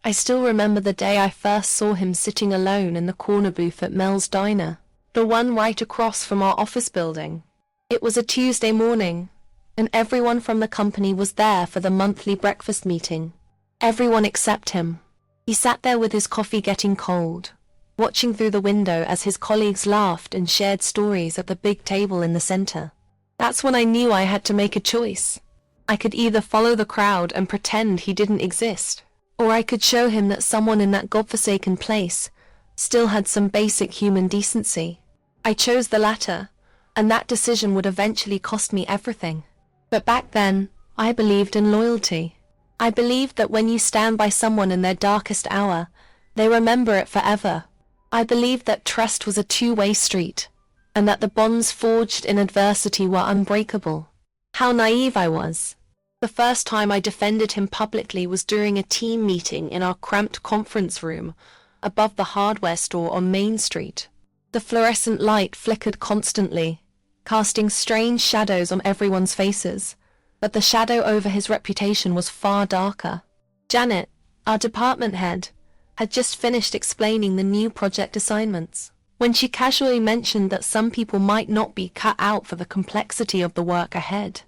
I still remember the day I first saw him sitting alone in the corner booth at Mel's Diner, the one right across from our office building. It was a Tuesday morning, and everyone from the company was there for the monthly breakfast meeting. Everyone except him. He sat there with his coffee getting cold, watching through the window as his colleagues laughed and shared stories at the big table in the center. That's when I knew I had to make a choice. I could either follow the crowd and pretend he didn't exist, or I could show him that someone in that godforsaken place still had some basic human decency. I chose the latter, and that decision would eventually cost me everything. But back then, I believed in loyalty. I believed that when you stand by someone in their darkest hour, they remember it forever. I believed that trust was a two-way street, and that the bonds forged in adversity were unbreakable. How naive I was. The first time I defended him publicly was during a team meeting in our cramped conference room above the hardware store on Main Street. The fluorescent light flickered constantly, casting strange shadows on everyone's faces, but the shadow over his reputation was far darker. Janet, our department head, had just finished explaining the new project assignments, when she casually mentioned that some people might not be cut out for the complexity of the work ahead.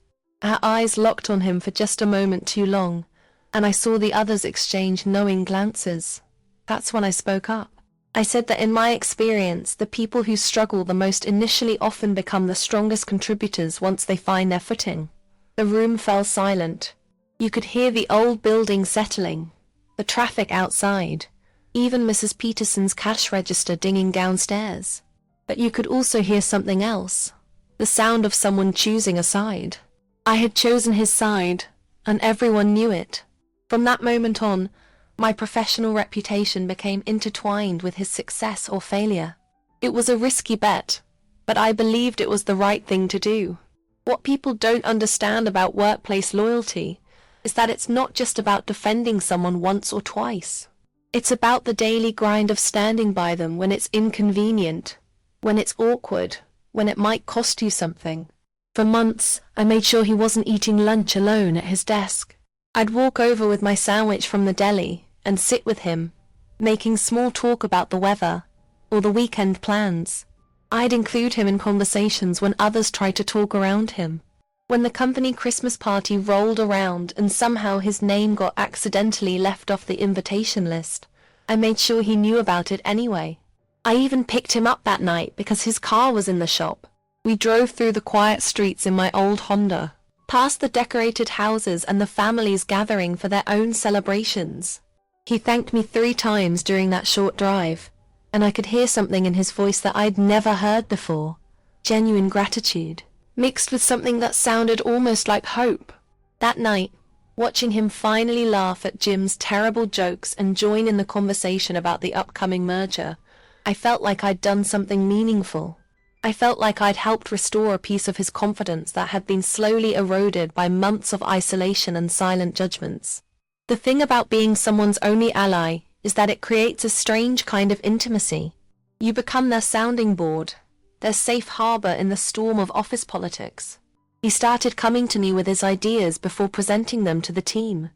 Our eyes locked on him for just a moment too long, and I saw the others exchange knowing glances. That's when I spoke up. I said that in my experience, the people who struggle the most initially often become the strongest contributors once they find their footing. The room fell silent. You could hear the old building settling, the traffic outside, even Mrs. Peterson's cash register dinging downstairs. But you could also hear something else, the sound of someone choosing a side. I had chosen his side, and everyone knew it. From that moment on, my professional reputation became intertwined with his success or failure. It was a risky bet, but I believed it was the right thing to do. What people don't understand about workplace loyalty is that it's not just about defending someone once or twice. It's about the daily grind of standing by them when it's inconvenient, when it's awkward, when it might cost you something. For months, I made sure he wasn't eating lunch alone at his desk. I'd walk over with my sandwich from the deli and sit with him, making small talk about the weather or the weekend plans. I'd include him in conversations when others tried to talk around him. When the company Christmas party rolled around and somehow his name got accidentally left off the invitation list, I made sure he knew about it anyway. I even picked him up that night because his car was in the shop. We drove through the quiet streets in my old Honda, past the decorated houses and the families gathering for their own celebrations. He thanked me 3 times during that short drive, and I could hear something in his voice that I'd never heard before. Genuine gratitude, mixed with something that sounded almost like hope. That night, watching him finally laugh at Jim's terrible jokes and join in the conversation about the upcoming merger, I felt like I'd done something meaningful. I felt like I'd helped restore a piece of his confidence that had been slowly eroded by months of isolation and silent judgments. The thing about being someone's only ally is that it creates a strange kind of intimacy. You become their sounding board, their safe harbor in the storm of office politics. He started coming to me with his ideas before presenting them to the team.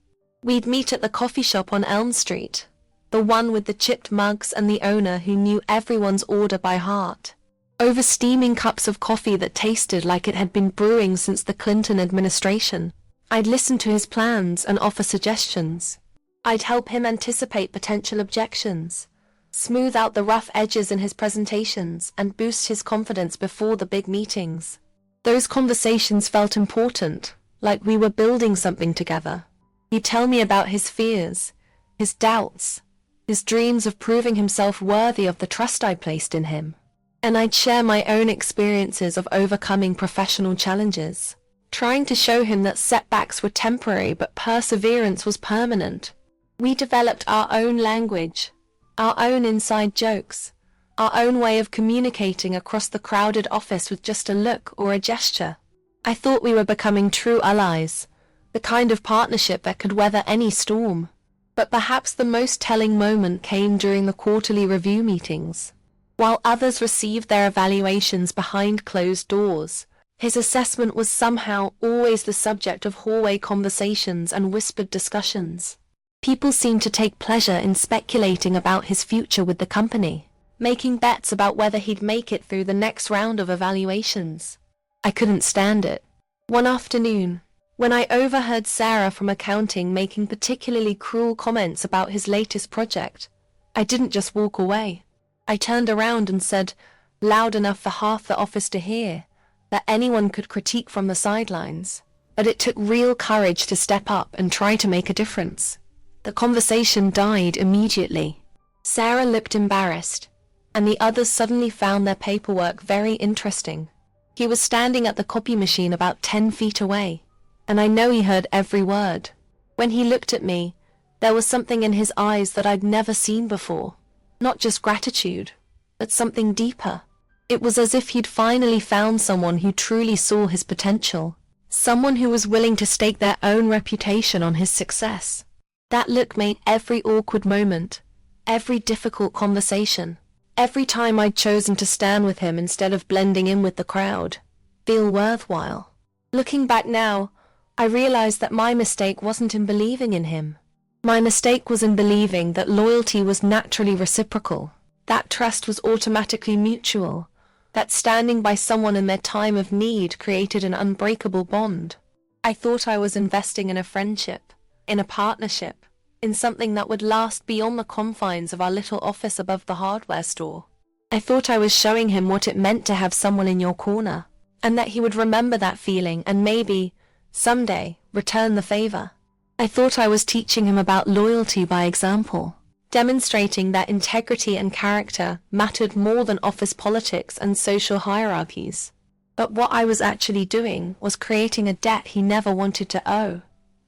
We'd meet at the coffee shop on Elm Street, the one with the chipped mugs and the owner who knew everyone's order by heart. Over steaming cups of coffee that tasted like it had been brewing since the Clinton administration, I'd listen to his plans and offer suggestions. I'd help him anticipate potential objections, smooth out the rough edges in his presentations, and boost his confidence before the big meetings. Those conversations felt important, like we were building something together. He'd tell me about his fears, his doubts, his dreams of proving himself worthy of the trust I placed in him. And I'd share my own experiences of overcoming professional challenges, trying to show him that setbacks were temporary but perseverance was permanent. We developed our own language, our own inside jokes, our own way of communicating across the crowded office with just a look or a gesture. I thought we were becoming true allies, the kind of partnership that could weather any storm. But perhaps the most telling moment came during the quarterly review meetings. While others received their evaluations behind closed doors, his assessment was somehow always the subject of hallway conversations and whispered discussions. People seemed to take pleasure in speculating about his future with the company, making bets about whether he'd make it through the next round of evaluations. I couldn't stand it. One afternoon, when I overheard Sarah from accounting making particularly cruel comments about his latest project, I didn't just walk away. I turned around and said, loud enough for half the office to hear, that anyone could critique from the sidelines, but it took real courage to step up and try to make a difference. The conversation died immediately. Sarah looked embarrassed, and the others suddenly found their paperwork very interesting. He was standing at the copy machine about 10 feet away, and I know he heard every word. When he looked at me, there was something in his eyes that I'd never seen before. Not just gratitude, but something deeper. It was as if he'd finally found someone who truly saw his potential, someone who was willing to stake their own reputation on his success. That look made every awkward moment, every difficult conversation, every time I'd chosen to stand with him instead of blending in with the crowd, feel worthwhile. Looking back now, I realized that my mistake wasn't in believing in him. My mistake was in believing that loyalty was naturally reciprocal, that trust was automatically mutual, that standing by someone in their time of need created an unbreakable bond. I thought I was investing in a friendship, in a partnership, in something that would last beyond the confines of our little office above the hardware store. I thought I was showing him what it meant to have someone in your corner, and that he would remember that feeling and maybe, someday, return the favor. I thought I was teaching him about loyalty by example, demonstrating that integrity and character mattered more than office politics and social hierarchies. But what I was actually doing was creating a debt he never wanted to owe,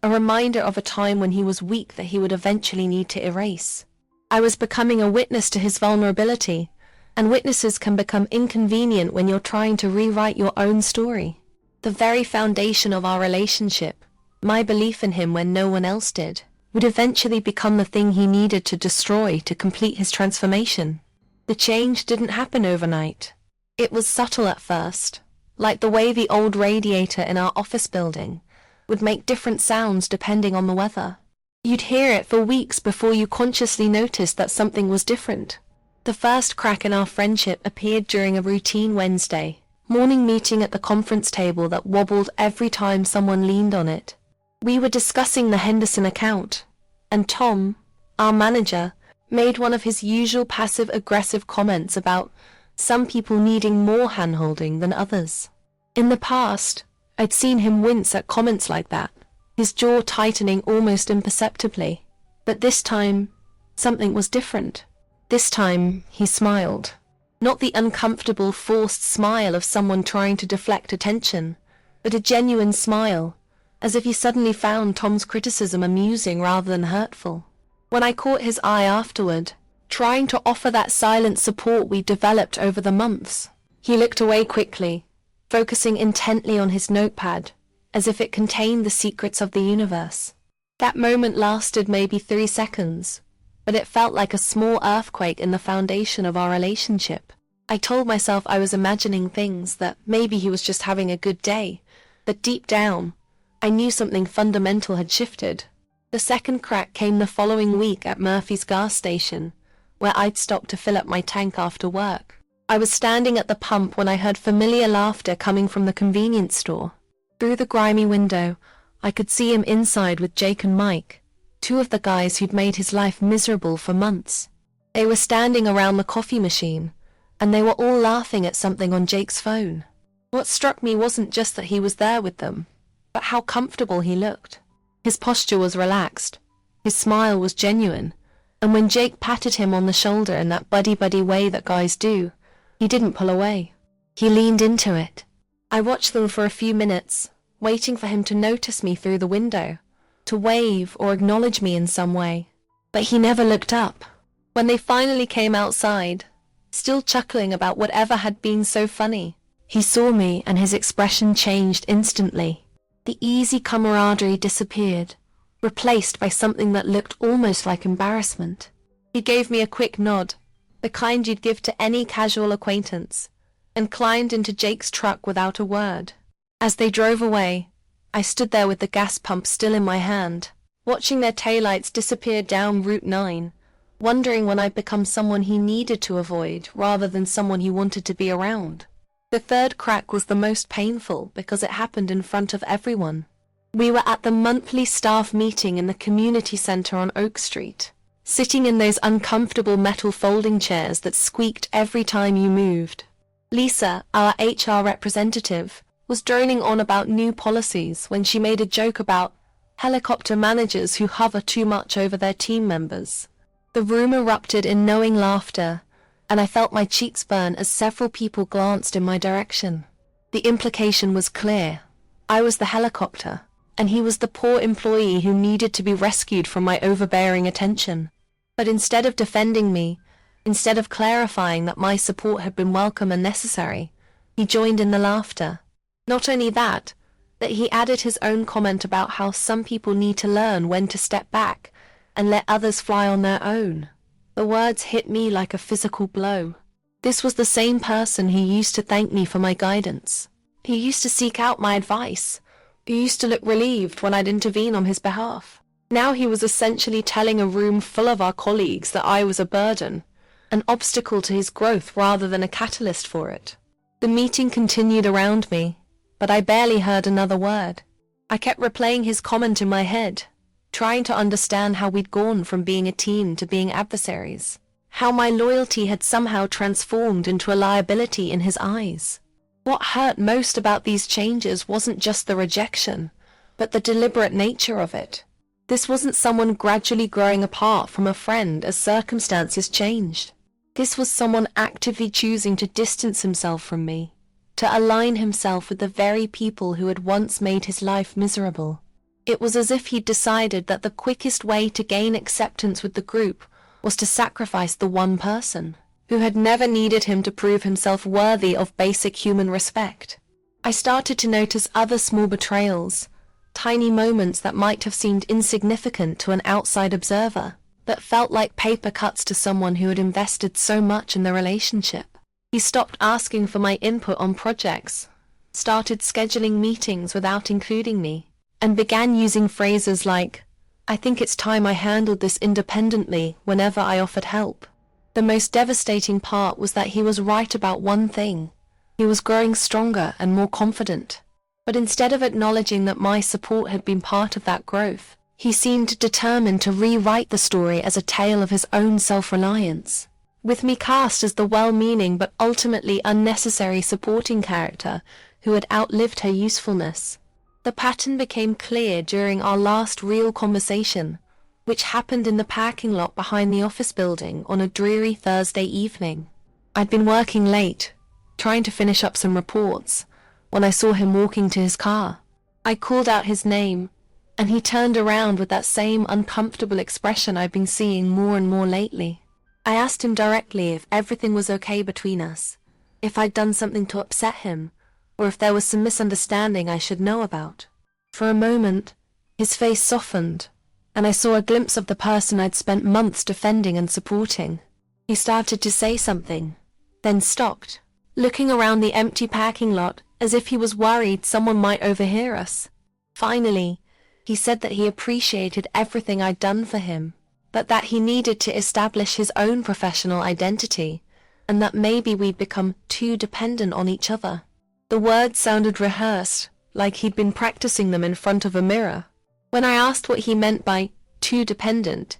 a reminder of a time when he was weak that he would eventually need to erase. I was becoming a witness to his vulnerability, and witnesses can become inconvenient when you're trying to rewrite your own story. The very foundation of our relationship, my belief in him when no one else did, would eventually become the thing he needed to destroy to complete his transformation. The change didn't happen overnight. It was subtle at first, like the way the old radiator in our office building would make different sounds depending on the weather. You'd hear it for weeks before you consciously noticed that something was different. The first crack in our friendship appeared during a routine Wednesday morning meeting at the conference table that wobbled every time someone leaned on it. We were discussing the Henderson account, and Tom, our manager, made one of his usual passive-aggressive comments about some people needing more hand-holding than others. In the past, I'd seen him wince at comments like that, his jaw tightening almost imperceptibly. But this time, something was different. This time, he smiled. Not the uncomfortable, forced smile of someone trying to deflect attention, but a genuine smile, as if he suddenly found Tom's criticism amusing rather than hurtful. When I caught his eye afterward, trying to offer that silent support we developed over the months, he looked away quickly, focusing intently on his notepad, as if it contained the secrets of the universe. That moment lasted maybe 3 seconds, but it felt like a small earthquake in the foundation of our relationship. I told myself I was imagining things, that maybe he was just having a good day, but deep down, I knew something fundamental had shifted. The second crack came the following week at Murphy's gas station, where I'd stopped to fill up my tank after work. I was standing at the pump when I heard familiar laughter coming from the convenience store. Through the grimy window, I could see him inside with Jake and Mike, 2 of the guys who'd made his life miserable for months. They were standing around the coffee machine, and they were all laughing at something on Jake's phone. What struck me wasn't just that he was there with them, but how comfortable he looked. His posture was relaxed, his smile was genuine, and when Jake patted him on the shoulder in that buddy-buddy way that guys do, he didn't pull away. He leaned into it. I watched them for a few minutes, waiting for him to notice me through the window, to wave or acknowledge me in some way. But he never looked up. When they finally came outside, still chuckling about whatever had been so funny, he saw me and his expression changed instantly. The easy camaraderie disappeared, replaced by something that looked almost like embarrassment. He gave me a quick nod, the kind you'd give to any casual acquaintance, and climbed into Jake's truck without a word. As they drove away, I stood there with the gas pump still in my hand, watching their taillights disappear down Route 9, wondering when I'd become someone he needed to avoid rather than someone he wanted to be around. The third crack was the most painful because it happened in front of everyone. We were at the monthly staff meeting in the community center on Oak Street, sitting in those uncomfortable metal folding chairs that squeaked every time you moved. Lisa, our HR representative, was droning on about new policies when she made a joke about helicopter managers who hover too much over their team members. The room erupted in knowing laughter, and I felt my cheeks burn as several people glanced in my direction. The implication was clear. I was the helicopter, and he was the poor employee who needed to be rescued from my overbearing attention. But instead of defending me, instead of clarifying that my support had been welcome and necessary, he joined in the laughter. Not only that, but he added his own comment about how some people need to learn when to step back and let others fly on their own. The words hit me like a physical blow. This was the same person who used to thank me for my guidance. He used to seek out my advice. He used to look relieved when I'd intervene on his behalf. Now he was essentially telling a room full of our colleagues that I was a burden, an obstacle to his growth rather than a catalyst for it. The meeting continued around me, but I barely heard another word. I kept replaying his comment in my head, trying to understand how we'd gone from being a team to being adversaries, how my loyalty had somehow transformed into a liability in his eyes. What hurt most about these changes wasn't just the rejection, but the deliberate nature of it. This wasn't someone gradually growing apart from a friend as circumstances changed. This was someone actively choosing to distance himself from me, to align himself with the very people who had once made his life miserable. It was as if he'd decided that the quickest way to gain acceptance with the group was to sacrifice the one person who had never needed him to prove himself worthy of basic human respect. I started to notice other small betrayals, tiny moments that might have seemed insignificant to an outside observer, but felt like paper cuts to someone who had invested so much in the relationship. He stopped asking for my input on projects, started scheduling meetings without including me, and began using phrases like, "I think it's time I handled this independently," whenever I offered help. The most devastating part was that he was right about one thing. He was growing stronger and more confident. But instead of acknowledging that my support had been part of that growth, he seemed determined to rewrite the story as a tale of his own self-reliance, with me cast as the well-meaning but ultimately unnecessary supporting character who had outlived her usefulness. The pattern became clear during our last real conversation, which happened in the parking lot behind the office building on a dreary Thursday evening. I'd been working late, trying to finish up some reports, when I saw him walking to his car. I called out his name, and he turned around with that same uncomfortable expression I've been seeing more and more lately. I asked him directly if everything was okay between us, if I'd done something to upset him, or if there was some misunderstanding I should know about. For a moment, his face softened, and I saw a glimpse of the person I'd spent months defending and supporting. He started to say something, then stopped, looking around the empty parking lot as if he was worried someone might overhear us. Finally, he said that he appreciated everything I'd done for him, but that he needed to establish his own professional identity, and that maybe we'd become too dependent on each other. The words sounded rehearsed, like he'd been practicing them in front of a mirror. When I asked what he meant by too dependent,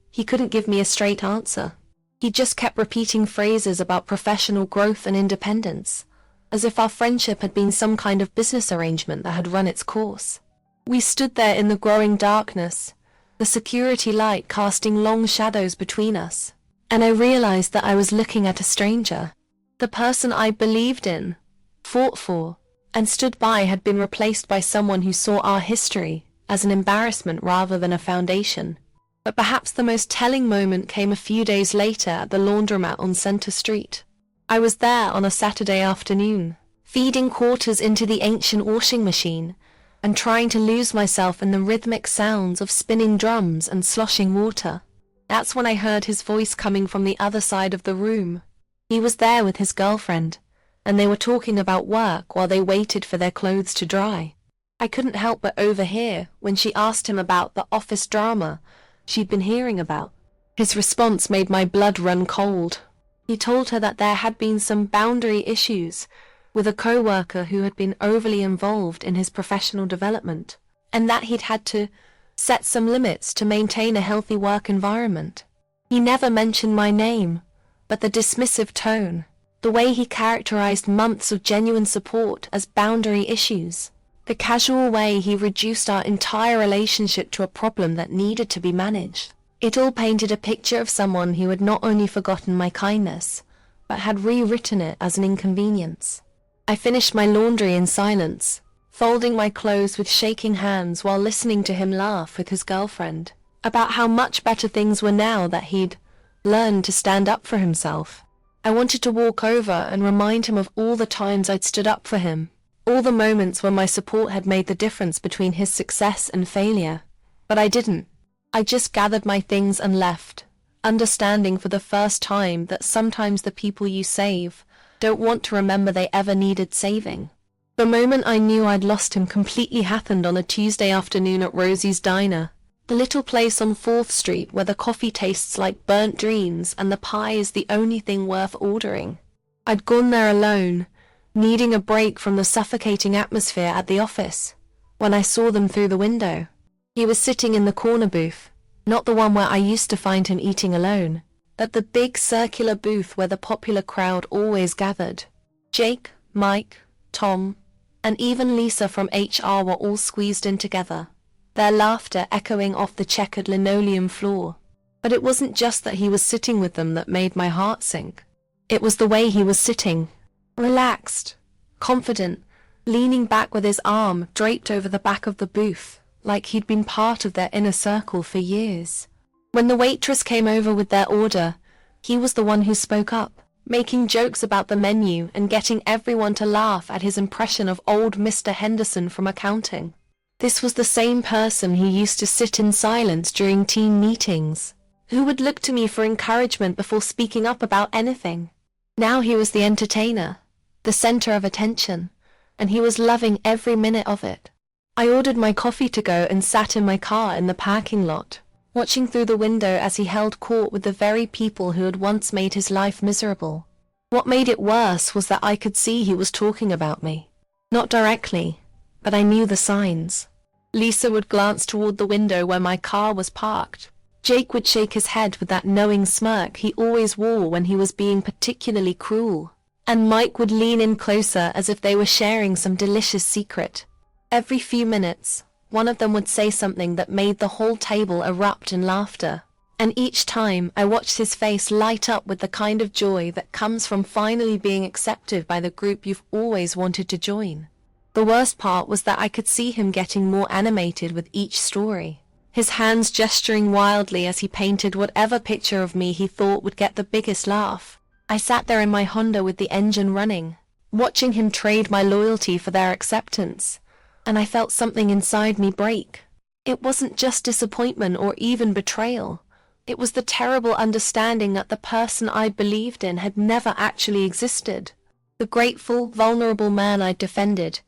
he couldn't give me a straight answer. He just kept repeating phrases about professional growth and independence, as if our friendship had been some kind of business arrangement that had run its course. We stood there in the growing darkness, the security light casting long shadows between us, and I realized that I was looking at a stranger. The person I believed in, fought for, and stood by had been replaced by someone who saw our history as an embarrassment rather than a foundation. But perhaps the most telling moment came a few days later at the laundromat on Center Street. I was there on a Saturday afternoon, feeding quarters into the ancient washing machine, and trying to lose myself in the rhythmic sounds of spinning drums and sloshing water. That's when I heard his voice coming from the other side of the room. He was there with his girlfriend, and they were talking about work while they waited for their clothes to dry. I couldn't help but overhear when she asked him about the office drama she'd been hearing about. His response made my blood run cold. He told her that there had been some boundary issues with a co-worker who had been overly involved in his professional development, and that he'd had to set some limits to maintain a healthy work environment. He never mentioned my name, but the dismissive tone, the way he characterized months of genuine support as boundary issues, the casual way he reduced our entire relationship to a problem that needed to be managed. It all painted a picture of someone who had not only forgotten my kindness, but had rewritten it as an inconvenience. I finished my laundry in silence, folding my clothes with shaking hands while listening to him laugh with his girlfriend about how much better things were now that he'd learned to stand up for himself. I wanted to walk over and remind him of all the times I'd stood up for him, all the moments when my support had made the difference between his success and failure. But I didn't. I just gathered my things and left, understanding for the first time that sometimes the people you save don't want to remember they ever needed saving. The moment I knew I'd lost him completely happened on a Tuesday afternoon at Rosie's Diner, the little place on 4th Street where the coffee tastes like burnt dreams and the pie is the only thing worth ordering. I'd gone there alone, needing a break from the suffocating atmosphere at the office, when I saw them through the window. He was sitting in the corner booth, not the one where I used to find him eating alone, but the big circular booth where the popular crowd always gathered. Jake, Mike, Tom, and even Lisa from HR were all squeezed in together, their laughter echoing off the checkered linoleum floor. But it wasn't just that he was sitting with them that made my heart sink. It was the way he was sitting, relaxed, confident, leaning back with his arm draped over the back of the booth, like he'd been part of their inner circle for years. When the waitress came over with their order, he was the one who spoke up, making jokes about the menu and getting everyone to laugh at his impression of old Mr. Henderson from accounting. This was the same person who used to sit in silence during team meetings, who would look to me for encouragement before speaking up about anything. Now he was the entertainer, the center of attention, and he was loving every minute of it. I ordered my coffee to go and sat in my car in the parking lot, watching through the window as he held court with the very people who had once made his life miserable. What made it worse was that I could see he was talking about me. Not directly, but I knew the signs. Lisa would glance toward the window where my car was parked. Jake would shake his head with that knowing smirk he always wore when he was being particularly cruel. And Mike would lean in closer as if they were sharing some delicious secret. Every few minutes, one of them would say something that made the whole table erupt in laughter. And each time I watched his face light up with the kind of joy that comes from finally being accepted by the group you've always wanted to join. The worst part was that I could see him getting more animated with each story, his hands gesturing wildly as he painted whatever picture of me he thought would get the biggest laugh. I sat there in my Honda with the engine running, watching him trade my loyalty for their acceptance, and I felt something inside me break. It wasn't just disappointment or even betrayal. It was the terrible understanding that the person I believed in had never actually existed. The grateful, vulnerable man I'd defended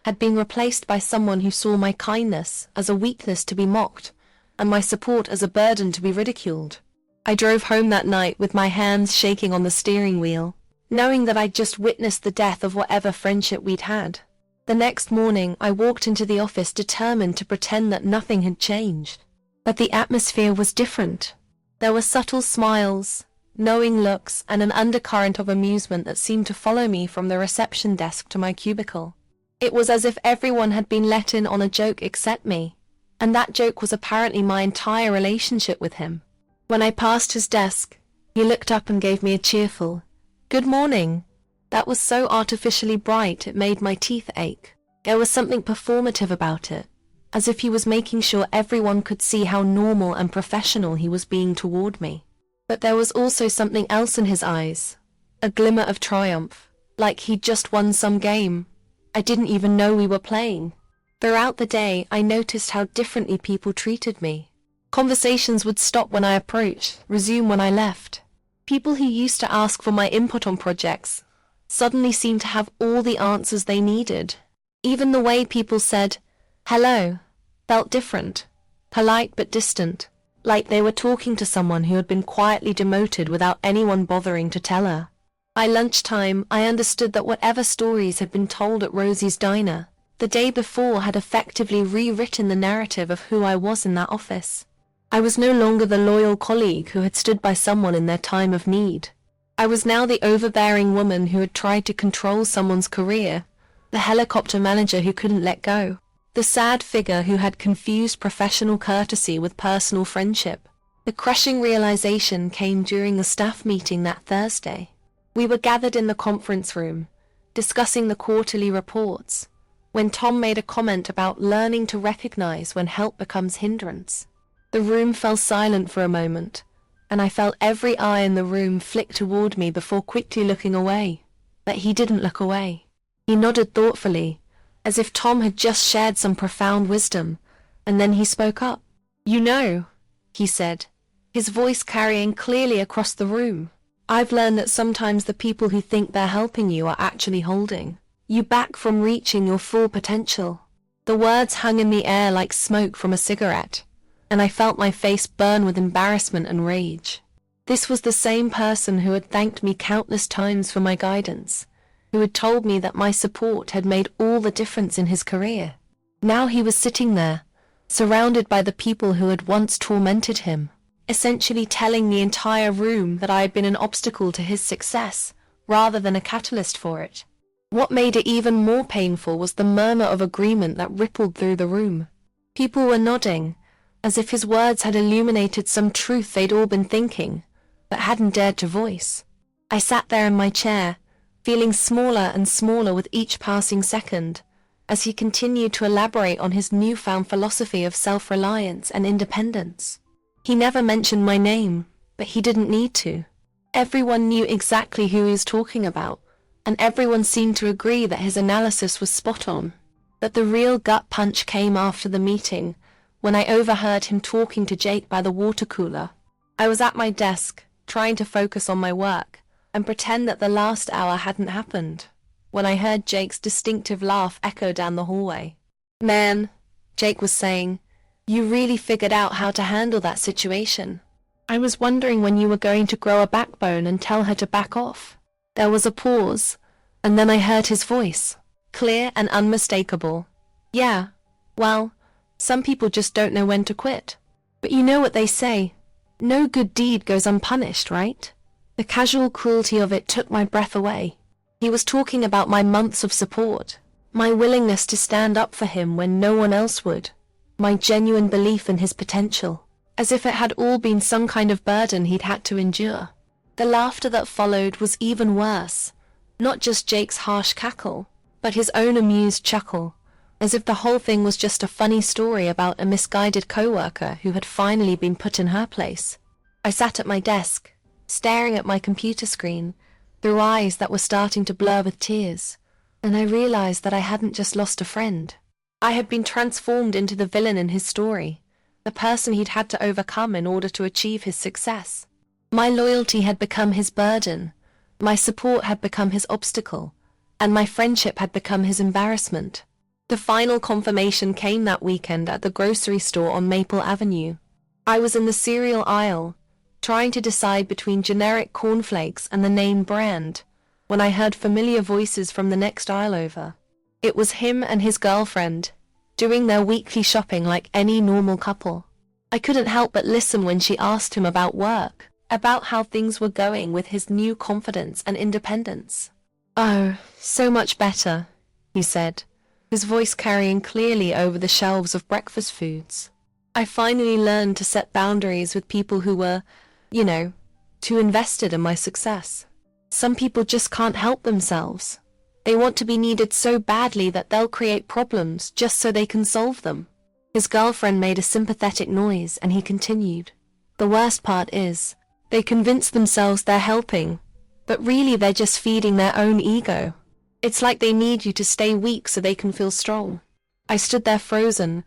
had been replaced by someone who saw my kindness as a weakness to be mocked, and my support as a burden to be ridiculed. I drove home that night with my hands shaking on the steering wheel, knowing that I'd just witnessed the death of whatever friendship we'd had. The next morning, I walked into the office determined to pretend that nothing had changed. But the atmosphere was different. There were subtle smiles, knowing looks, and an undercurrent of amusement that seemed to follow me from the reception desk to my cubicle. It was as if everyone had been let in on a joke except me, and that joke was apparently my entire relationship with him. When I passed his desk, he looked up and gave me a cheerful, "Good morning." That was so artificially bright it made my teeth ache. There was something performative about it, as if he was making sure everyone could see how normal and professional he was being toward me. But there was also something else in his eyes, a glimmer of triumph, like he'd just won some game I didn't even know we were playing. Throughout the day, I noticed how differently people treated me. Conversations would stop when I approached, resume when I left. People who used to ask for my input on projects suddenly seemed to have all the answers they needed. Even the way people said, Hello felt different, polite but distant, like they were talking to someone who had been quietly demoted without anyone bothering to tell her. By lunchtime, I understood that whatever stories had been told at Rosie's diner the day before had effectively rewritten the narrative of who I was in that office. I was no longer the loyal colleague who had stood by someone in their time of need. I was now the overbearing woman who had tried to control someone's career, the helicopter manager who couldn't let go, the sad figure who had confused professional courtesy with personal friendship. The crushing realization came during the staff meeting that Thursday. We were gathered in the conference room, discussing the quarterly reports, when Tom made a comment about learning to recognize when help becomes hindrance. The room fell silent for a moment, and I felt every eye in the room flick toward me before quickly looking away. But he didn't look away. He nodded thoughtfully, as if Tom had just shared some profound wisdom, and then he spoke up. "You know," he said, his voice carrying clearly across the room, "I've learned that sometimes the people who think they're helping you are actually holding you back from reaching your full potential." The words hung in the air like smoke from a cigarette, and I felt my face burn with embarrassment and rage. This was the same person who had thanked me countless times for my guidance, who had told me that my support had made all the difference in his career. Now he was sitting there, surrounded by the people who had once tormented him, essentially telling the entire room that I had been an obstacle to his success, rather than a catalyst for it. What made it even more painful was the murmur of agreement that rippled through the room. People were nodding, as if his words had illuminated some truth they'd all been thinking, but hadn't dared to voice. I sat there in my chair, feeling smaller and smaller with each passing second, as he continued to elaborate on his newfound philosophy of self-reliance and independence. He never mentioned my name, but he didn't need to. Everyone knew exactly who he was talking about, and everyone seemed to agree that his analysis was spot on. But the real gut punch came after the meeting, when I overheard him talking to Jake by the water cooler. I was at my desk, trying to focus on my work and pretend that the last hour hadn't happened, when I heard Jake's distinctive laugh echo down the hallway. "Man," Jake was saying, "you really figured out how to handle that situation. I was wondering when you were going to grow a backbone and tell her to back off." There was a pause, and then I heard his voice, clear and unmistakable. "Yeah, well, some people just don't know when to quit. But you know what they say, no good deed goes unpunished, right?" The casual cruelty of it took my breath away. He was talking about my months of support, my willingness to stand up for him when no one else would, my genuine belief in his potential, as if it had all been some kind of burden he'd had to endure. The laughter that followed was even worse, not just Jake's harsh cackle, but his own amused chuckle, as if the whole thing was just a funny story about a misguided coworker who had finally been put in her place. I sat at my desk, staring at my computer screen, through eyes that were starting to blur with tears, and I realized that I hadn't just lost a friend. I had been transformed into the villain in his story, the person he'd had to overcome in order to achieve his success. My loyalty had become his burden, my support had become his obstacle, and my friendship had become his embarrassment. The final confirmation came that weekend at the grocery store on Maple Avenue. I was in the cereal aisle, trying to decide between generic cornflakes and the name brand, when I heard familiar voices from the next aisle over. It was him and his girlfriend, doing their weekly shopping like any normal couple. I couldn't help but listen when she asked him about work, about how things were going with his new confidence and independence. "Oh, so much better," he said, his voice carrying clearly over the shelves of breakfast foods. "I finally learned to set boundaries with people who were, too invested in my success. Some people just can't help themselves. They want to be needed so badly that they'll create problems just so they can solve them." His girlfriend made a sympathetic noise and he continued, "The worst part is, they convince themselves they're helping, but really they're just feeding their own ego. It's like they need you to stay weak so they can feel strong." I stood there frozen,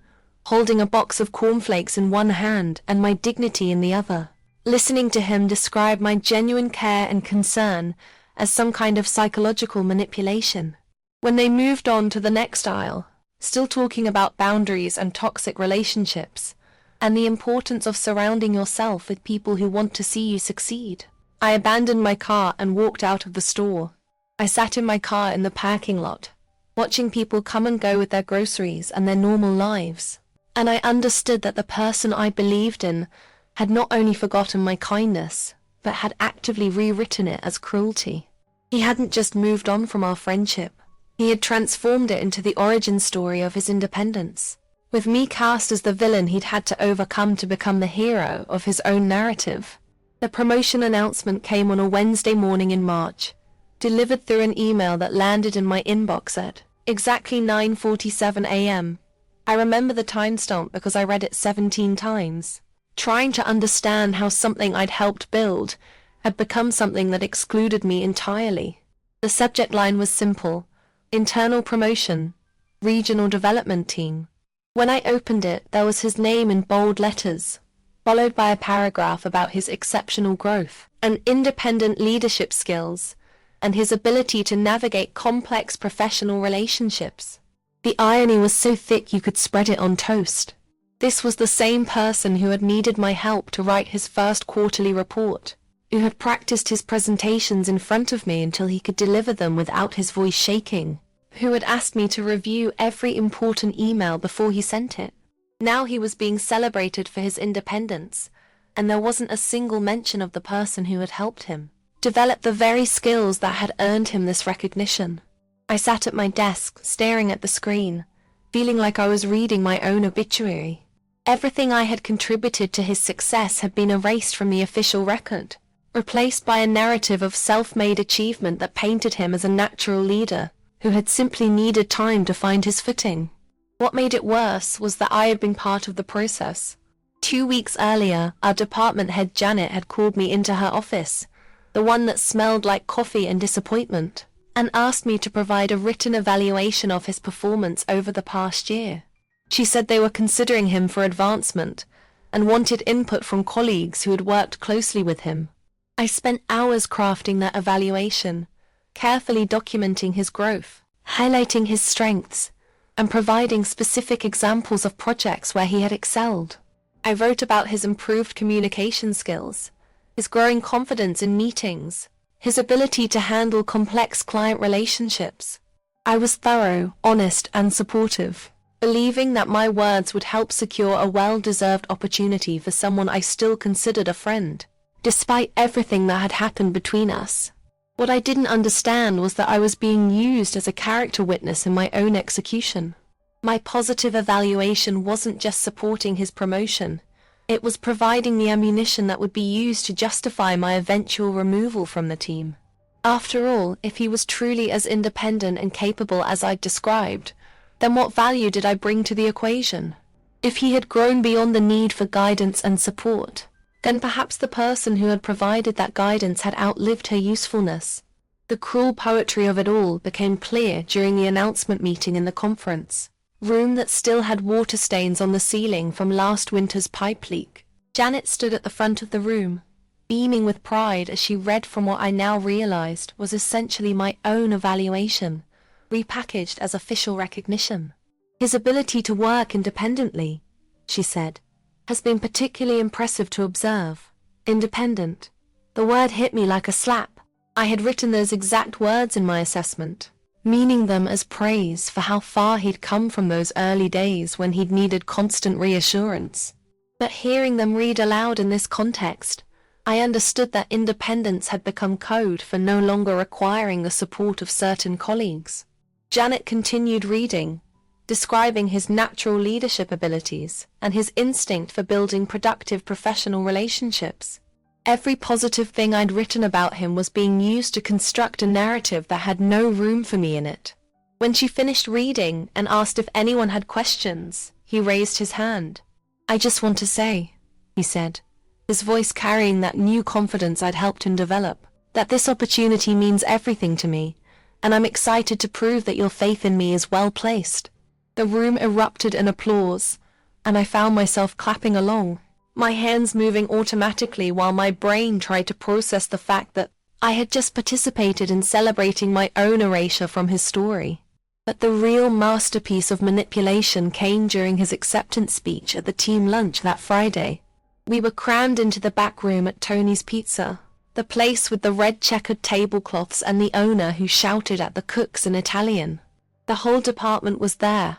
holding a box of cornflakes in one hand and my dignity in the other, listening to him describe my genuine care and concern as some kind of psychological manipulation. When they moved on to the next aisle, still talking about boundaries and toxic relationships, and the importance of surrounding yourself with people who want to see you succeed. I abandoned my car and walked out of the store. I sat in my car in the parking lot, watching people come and go with their groceries and their normal lives. And I understood that the person I believed in had not only forgotten my kindness, but had actively rewritten it as cruelty. He hadn't just moved on from our friendship. He had transformed it into the origin story of his independence. With me cast as the villain he'd had to overcome to become the hero of his own narrative. The promotion announcement came on a Wednesday morning in March, delivered through an email that landed in my inbox at exactly 9:47 a.m. I remember the timestamp because I read it 17 times, trying to understand how something I'd helped build had become something that excluded me entirely. The subject line was simple: internal promotion, regional development team. When I opened it, there was his name in bold letters, followed by a paragraph about his exceptional growth and independent leadership skills, and his ability to navigate complex professional relationships. The irony was so thick you could spread it on toast. This was the same person who had needed my help to write his first quarterly report, who had practiced his presentations in front of me until he could deliver them without his voice shaking, who had asked me to review every important email before he sent it. Now he was being celebrated for his independence, and there wasn't a single mention of the person who had helped him develop the very skills that had earned him this recognition. I sat at my desk, staring at the screen, feeling like I was reading my own obituary. Everything I had contributed to his success had been erased from the official record, replaced by a narrative of self-made achievement that painted him as a natural leader who had simply needed time to find his footing. What made it worse was that I had been part of the process. 2 weeks earlier, our department head Janet had called me into her office, the one that smelled like coffee and disappointment, and asked me to provide a written evaluation of his performance over the past year. She said they were considering him for advancement and wanted input from colleagues who had worked closely with him. I spent hours crafting that evaluation, carefully documenting his growth, highlighting his strengths, and providing specific examples of projects where he had excelled. I wrote about his improved communication skills, his growing confidence in meetings, his ability to handle complex client relationships. I was thorough, honest, and supportive, believing that my words would help secure a well-deserved opportunity for someone I still considered a friend, despite everything that had happened between us. What I didn't understand was that I was being used as a character witness in my own execution. My positive evaluation wasn't just supporting his promotion, it was providing the ammunition that would be used to justify my eventual removal from the team. After all, if he was truly as independent and capable as I'd described, then what value did I bring to the equation? If he had grown beyond the need for guidance and support, then perhaps the person who had provided that guidance had outlived her usefulness. The cruel poetry of it all became clear during the announcement meeting in the conference room that still had water stains on the ceiling from last winter's pipe leak. Janet stood at the front of the room, beaming with pride as she read from what I now realized was essentially my own evaluation, repackaged as official recognition. His ability to work independently, she said, has been particularly impressive to observe. Independent. The word hit me like a slap. I had written those exact words in my assessment, meaning them as praise for how far he'd come from those early days when he'd needed constant reassurance. But hearing them read aloud in this context, I understood that independence had become code for no longer requiring the support of certain colleagues. Janet continued reading, describing his natural leadership abilities and his instinct for building productive professional relationships. Every positive thing I'd written about him was being used to construct a narrative that had no room for me in it. When she finished reading and asked if anyone had questions, he raised his hand. "I just want to say," he said, his voice carrying that new confidence I'd helped him develop, "that this opportunity means everything to me, and I'm excited to prove that your faith in me is well placed." The room erupted in applause, and I found myself clapping along, my hands moving automatically while my brain tried to process the fact that I had just participated in celebrating my own erasure from his story. But the real masterpiece of manipulation came during his acceptance speech at the team lunch that Friday. We were crammed into the back room at Tony's Pizza, the place with the red checkered tablecloths and the owner who shouted at the cooks in Italian. The whole department was there,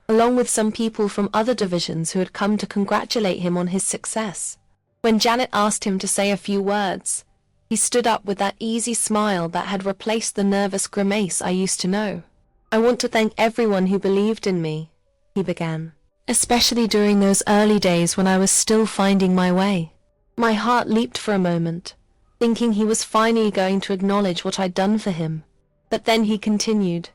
along with some people from other divisions who had come to congratulate him on his success. When Janet asked him to say a few words, he stood up with that easy smile that had replaced the nervous grimace I used to know. "I want to thank everyone who believed in me," he began, "especially during those early days when I was still finding my way." My heart leaped for a moment, thinking he was finally going to acknowledge what I'd done for him. But then he continued,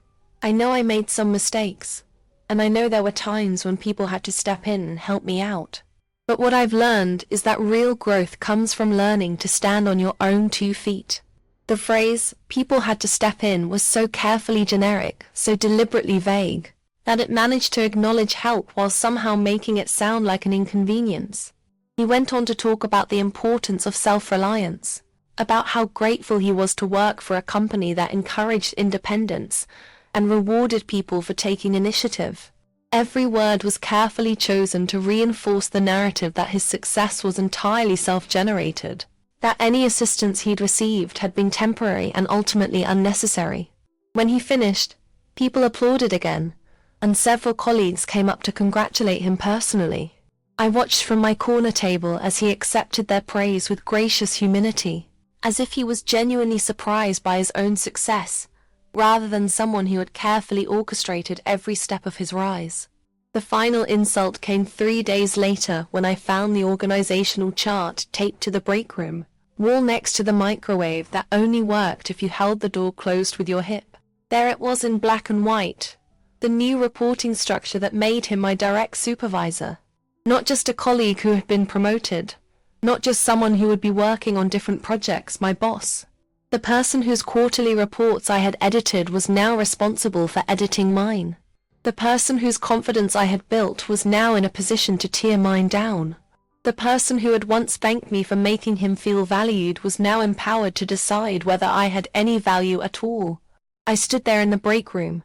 "I know I made some mistakes, and I know there were times when people had to step in and help me out. But what I've learned is that real growth comes from learning to stand on your own 2 feet. The phrase, "people had to step in," was so carefully generic, so deliberately vague, that it managed to acknowledge help while somehow making it sound like an inconvenience. He went on to talk about the importance of self-reliance, about how grateful he was to work for a company that encouraged independence and rewarded people for taking initiative. Every word was carefully chosen to reinforce the narrative that his success was entirely self-generated, that any assistance he'd received had been temporary and ultimately unnecessary. When he finished, people applauded again, and several colleagues came up to congratulate him personally. I watched from my corner table as he accepted their praise with gracious humility, as if he was genuinely surprised by his own success, rather than someone who had carefully orchestrated every step of his rise. The final insult came 3 days later when I found the organizational chart taped to the break room wall next to the microwave that only worked if you held the door closed with your hip. There it was in black and white, the new reporting structure that made him my direct supervisor. Not just a colleague who had been promoted, not just someone who would be working on different projects, my boss. The person whose quarterly reports I had edited was now responsible for editing mine. The person whose confidence I had built was now in a position to tear mine down. The person who had once thanked me for making him feel valued was now empowered to decide whether I had any value at all. I stood there in the break room,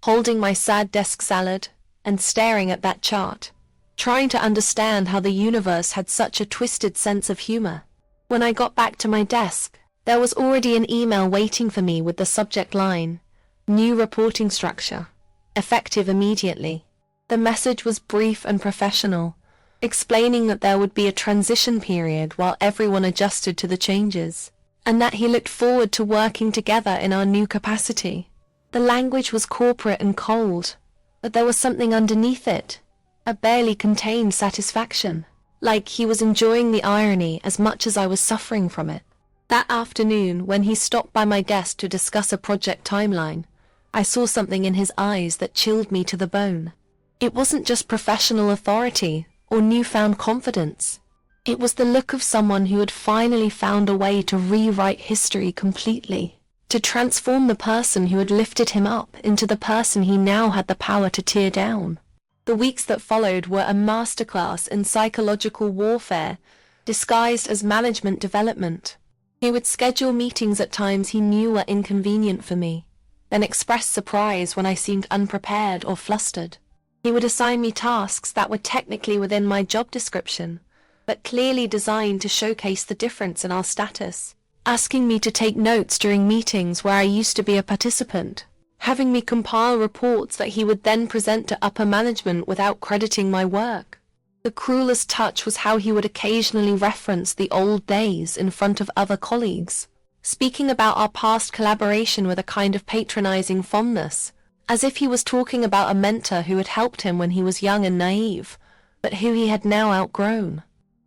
holding my sad desk salad and staring at that chart, trying to understand how the universe had such a twisted sense of humor. When I got back to my desk, there was already an email waiting for me with the subject line, "New reporting structure. Effective immediately." The message was brief and professional, explaining that there would be a transition period while everyone adjusted to the changes, and that he looked forward to working together in our new capacity. The language was corporate and cold, but there was something underneath it, a barely contained satisfaction, like he was enjoying the irony as much as I was suffering from it. That afternoon, when he stopped by my desk to discuss a project timeline, I saw something in his eyes that chilled me to the bone. It wasn't just professional authority or newfound confidence. It was the look of someone who had finally found a way to rewrite history completely, to transform the person who had lifted him up into the person he now had the power to tear down. The weeks that followed were a masterclass in psychological warfare, disguised as management development. He would schedule meetings at times he knew were inconvenient for me, then express surprise when I seemed unprepared or flustered. He would assign me tasks that were technically within my job description, but clearly designed to showcase the difference in our status, asking me to take notes during meetings where I used to be a participant, having me compile reports that he would then present to upper management without crediting my work. The cruelest touch was how he would occasionally reference the old days in front of other colleagues, speaking about our past collaboration with a kind of patronizing fondness, as if he was talking about a mentor who had helped him when he was young and naive, but who he had now outgrown.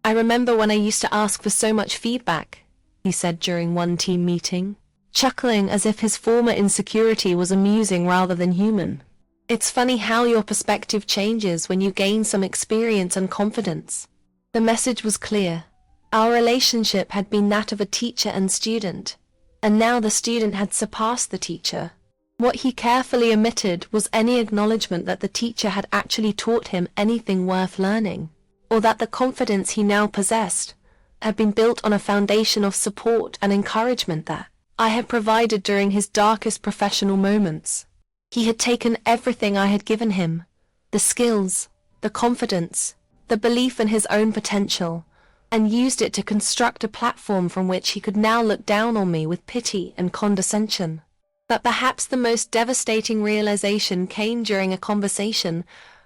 "I remember when I used to ask for so much feedback," he said during one team meeting, chuckling as if his former insecurity was amusing rather than human. "It's funny how your perspective changes when you gain some experience and confidence." The message was clear. Our relationship had been that of a teacher and student, and now the student had surpassed the teacher. What he carefully omitted was any acknowledgement that the teacher had actually taught him anything worth learning, or that the confidence he now possessed had been built on a foundation of support and encouragement that I had provided during his darkest professional moments. He had taken everything I had given him, the skills, the confidence, the belief in his own potential, and used it to construct a platform from which he could now look down on me with pity and condescension. But perhaps the most devastating realization came during a conversation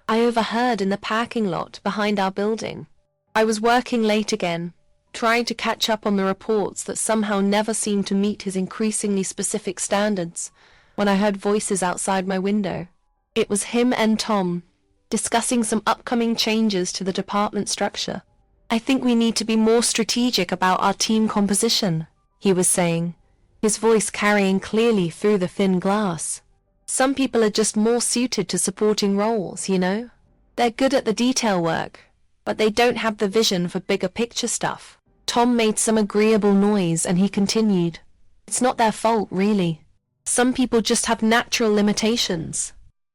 I overheard in the parking lot behind our building. I was working late again, trying to catch up on the reports that somehow never seemed to meet his increasingly specific standards, when I heard voices outside my window. It was him and Tom, discussing some upcoming changes to the department structure. "I think we need to be more strategic about our team composition," he was saying, his voice carrying clearly through the thin glass. "Some people are just more suited to supporting roles, you know? They're good at the detail work, but they don't have the vision for bigger picture stuff." Tom made some agreeable noise and he continued, "It's not their fault, really. Some people just have natural limitations.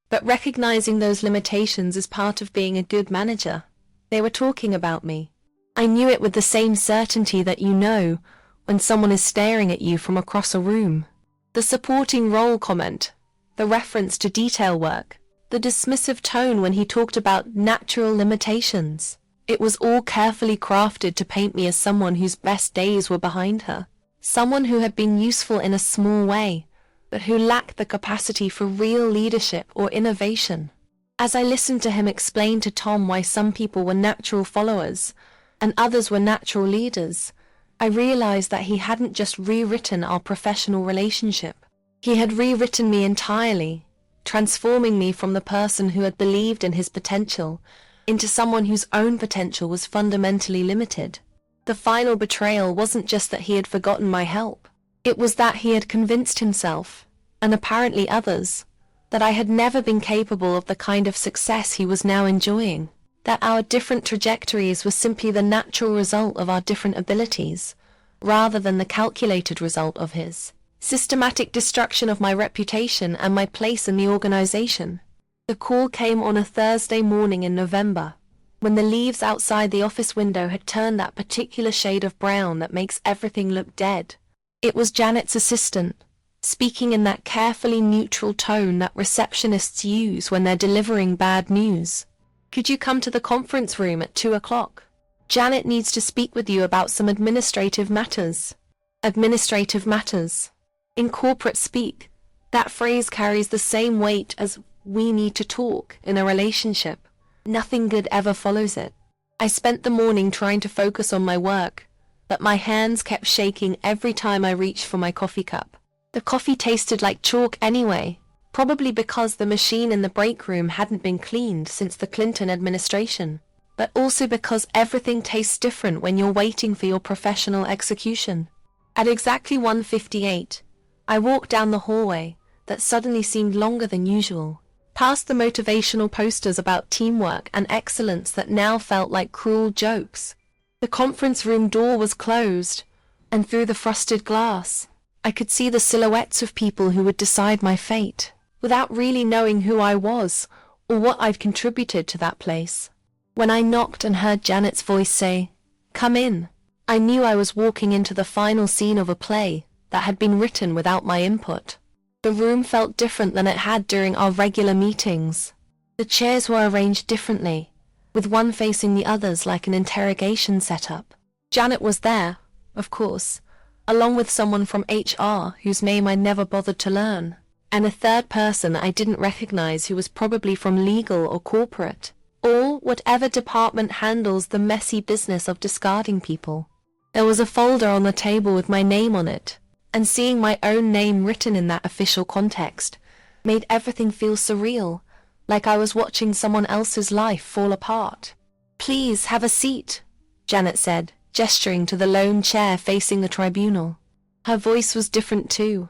But recognizing those limitations is part of being a good manager." They were talking about me. I knew it with the same certainty that you know when someone is staring at you from across a room. The supporting role comment, the reference to detail work, the dismissive tone when he talked about natural limitations. It was all carefully crafted to paint me as someone whose best days were behind her, someone who had been useful in a small way, but who lacked the capacity for real leadership or innovation. As I listened to him explain to Tom why some people were natural followers and others were natural leaders, I realized that he hadn't just rewritten our professional relationship. He had rewritten me entirely, transforming me from the person who had believed in his potential into someone whose own potential was fundamentally limited. The final betrayal wasn't just that he had forgotten my help. It was that he had convinced himself, and apparently others, that I had never been capable of the kind of success he was now enjoying, that our different trajectories were simply the natural result of our different abilities, rather than the calculated result of his systematic destruction of my reputation and my place in the organization. The call came on a Thursday morning in November, when the leaves outside the office window had turned that particular shade of brown that makes everything look dead. It was Janet's assistant, speaking in that carefully neutral tone that receptionists use when they're delivering bad news. "Could you come to the conference room at 2 o'clock? Janet needs to speak with you about some administrative matters." Administrative matters. In corporate speak, that phrase carries the same weight as "we need to talk" in a relationship. Nothing good ever follows it. I spent the morning trying to focus on my work, but my hands kept shaking every time I reached for my coffee cup. The coffee tasted like chalk anyway, probably because the machine in the break room hadn't been cleaned since the Clinton administration, but also because everything tastes different when you're waiting for your professional execution. At exactly 1:58, I walked down the hallway that suddenly seemed longer than usual, past the motivational posters about teamwork and excellence that now felt like cruel jokes. The conference room door was closed, and through the frosted glass, I could see the silhouettes of people who would decide my fate, without really knowing who I was or what I'd contributed to that place. When I knocked and heard Janet's voice say, "Come in," I knew I was walking into the final scene of a play that had been written without my input. The room felt different than it had during our regular meetings. The chairs were arranged differently, with one facing the others like an interrogation setup. Janet was there, of course, along with someone from HR whose name I never bothered to learn, and a third person I didn't recognize who was probably from legal or corporate, or whatever department handles the messy business of discarding people. There was a folder on the table with my name on it, and seeing my own name written in that official context made everything feel surreal, like I was watching someone else's life fall apart. "Please have a seat," Janet said, gesturing to the lone chair facing the tribunal. Her voice was different too,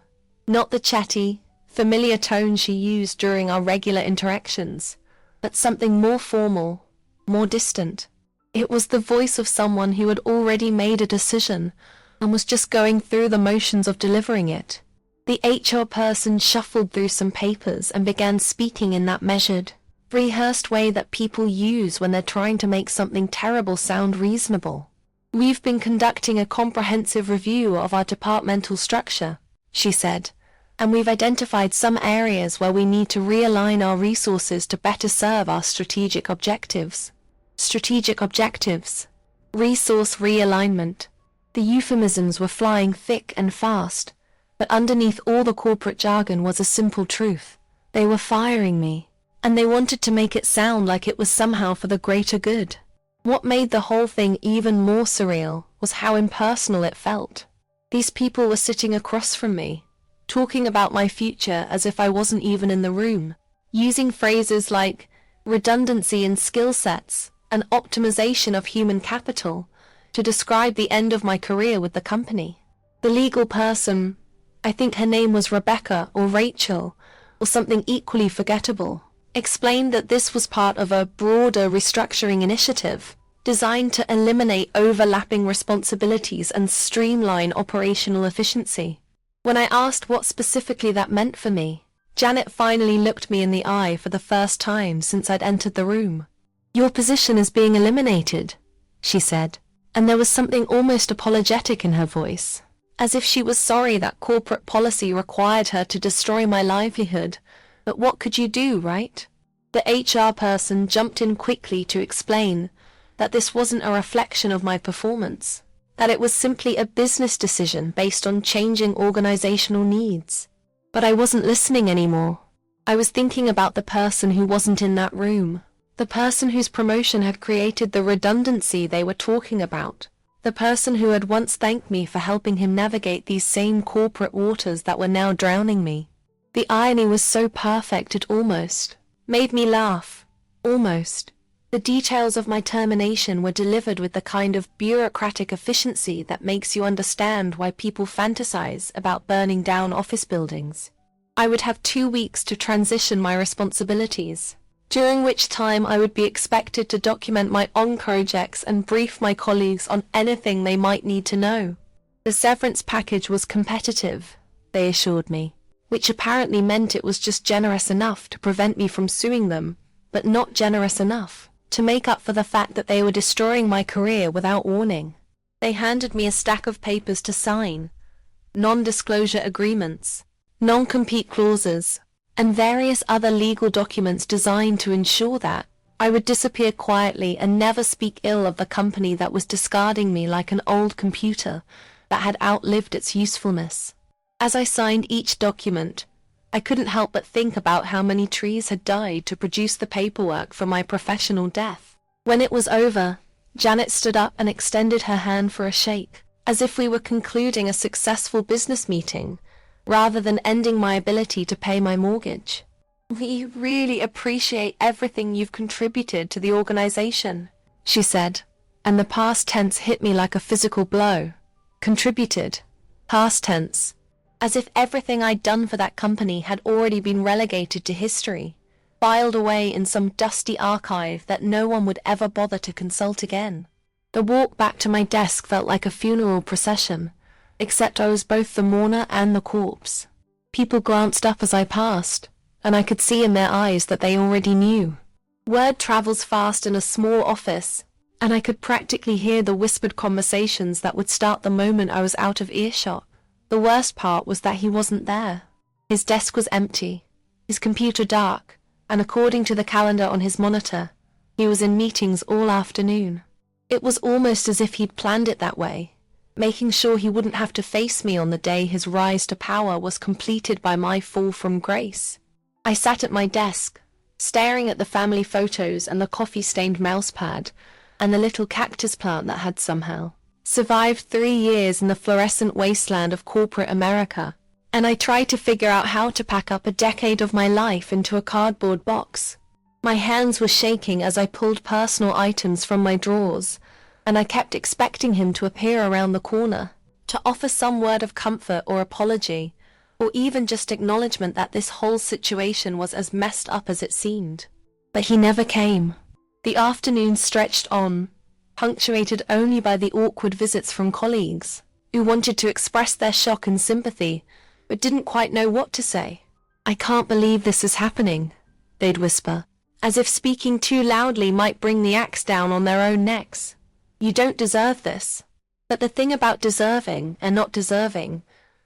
not the chatty, familiar tone she used during our regular interactions, but something more formal, more distant. It was the voice of someone who had already made a decision and was just going through the motions of delivering it. The HR person shuffled through some papers and began speaking in that measured, rehearsed way that people use when they're trying to make something terrible sound reasonable. "We've been conducting a comprehensive review of our departmental structure," she said, and we've identified some areas where we need to realign our resources to better serve our strategic objectives. Strategic objectives. Resource realignment. The euphemisms were flying thick and fast, but underneath all the corporate jargon was a simple truth. They were firing me, and they wanted to make it sound like it was somehow for the greater good. What made the whole thing even more surreal was how impersonal it felt. These people were sitting across from me, talking about my future as if I wasn't even in the room, using phrases like redundancy in skill sets and optimization of human capital to describe the end of my career with the company. The legal person, I think her name was Rebecca or Rachel, or something equally forgettable, explained that this was part of a broader restructuring initiative designed to eliminate overlapping responsibilities and streamline operational efficiency. When I asked what specifically that meant for me, Janet finally looked me in the eye for the first time since I'd entered the room. "Your position is being eliminated," she said, and there was something almost apologetic in her voice, as if she was sorry that corporate policy required her to destroy my livelihood. But what could you do, right? The HR person jumped in quickly to explain that this wasn't a reflection of my performance, that it was simply a business decision based on changing organizational needs. But I wasn't listening anymore. I was thinking about the person who wasn't in that room, the person whose promotion had created the redundancy they were talking about, the person who had once thanked me for helping him navigate these same corporate waters that were now drowning me. The irony was so perfect it almost made me laugh. Almost. The details of my termination were delivered with the kind of bureaucratic efficiency that makes you understand why people fantasize about burning down office buildings. I would have 2 weeks to transition my responsibilities, during which time I would be expected to document my own projects and brief my colleagues on anything they might need to know. The severance package was competitive, they assured me, which apparently meant it was just generous enough to prevent me from suing them, but not generous enough to make up for the fact that they were destroying my career without warning. They handed me a stack of papers to sign, non-disclosure agreements, non-compete clauses, and various other legal documents designed to ensure that I would disappear quietly and never speak ill of the company that was discarding me like an old computer that had outlived its usefulness. As I signed each document, I couldn't help but think about how many trees had died to produce the paperwork for my professional death. When it was over, Janet stood up and extended her hand for a shake, as if we were concluding a successful business meeting, rather than ending my ability to pay my mortgage. "We really appreciate everything you've contributed to the organization," she said, and the past tense hit me like a physical blow. Contributed. Past tense. As if everything I'd done for that company had already been relegated to history, filed away in some dusty archive that no one would ever bother to consult again. The walk back to my desk felt like a funeral procession, except I was both the mourner and the corpse. People glanced up as I passed, and I could see in their eyes that they already knew. Word travels fast in a small office, and I could practically hear the whispered conversations that would start the moment I was out of earshot. The worst part was that he wasn't there. His desk was empty, his computer dark, and according to the calendar on his monitor, he was in meetings all afternoon. It was almost as if he'd planned it that way, making sure he wouldn't have to face me on the day his rise to power was completed by my fall from grace. I sat at my desk, staring at the family photos and the coffee-stained mousepad, and the little cactus plant that had somehow survived 3 years in the fluorescent wasteland of corporate America, and I tried to figure out how to pack up a decade of my life into a cardboard box. My hands were shaking as I pulled personal items from my drawers, and I kept expecting him to appear around the corner, to offer some word of comfort or apology, or even just acknowledgement that this whole situation was as messed up as it seemed. But he never came. The afternoon stretched on, punctuated only by the awkward visits from colleagues, who wanted to express their shock and sympathy, but didn't quite know what to say. "I can't believe this is happening," they'd whisper, as if speaking too loudly might bring the axe down on their own necks. "You don't deserve this." But the thing about deserving and not deserving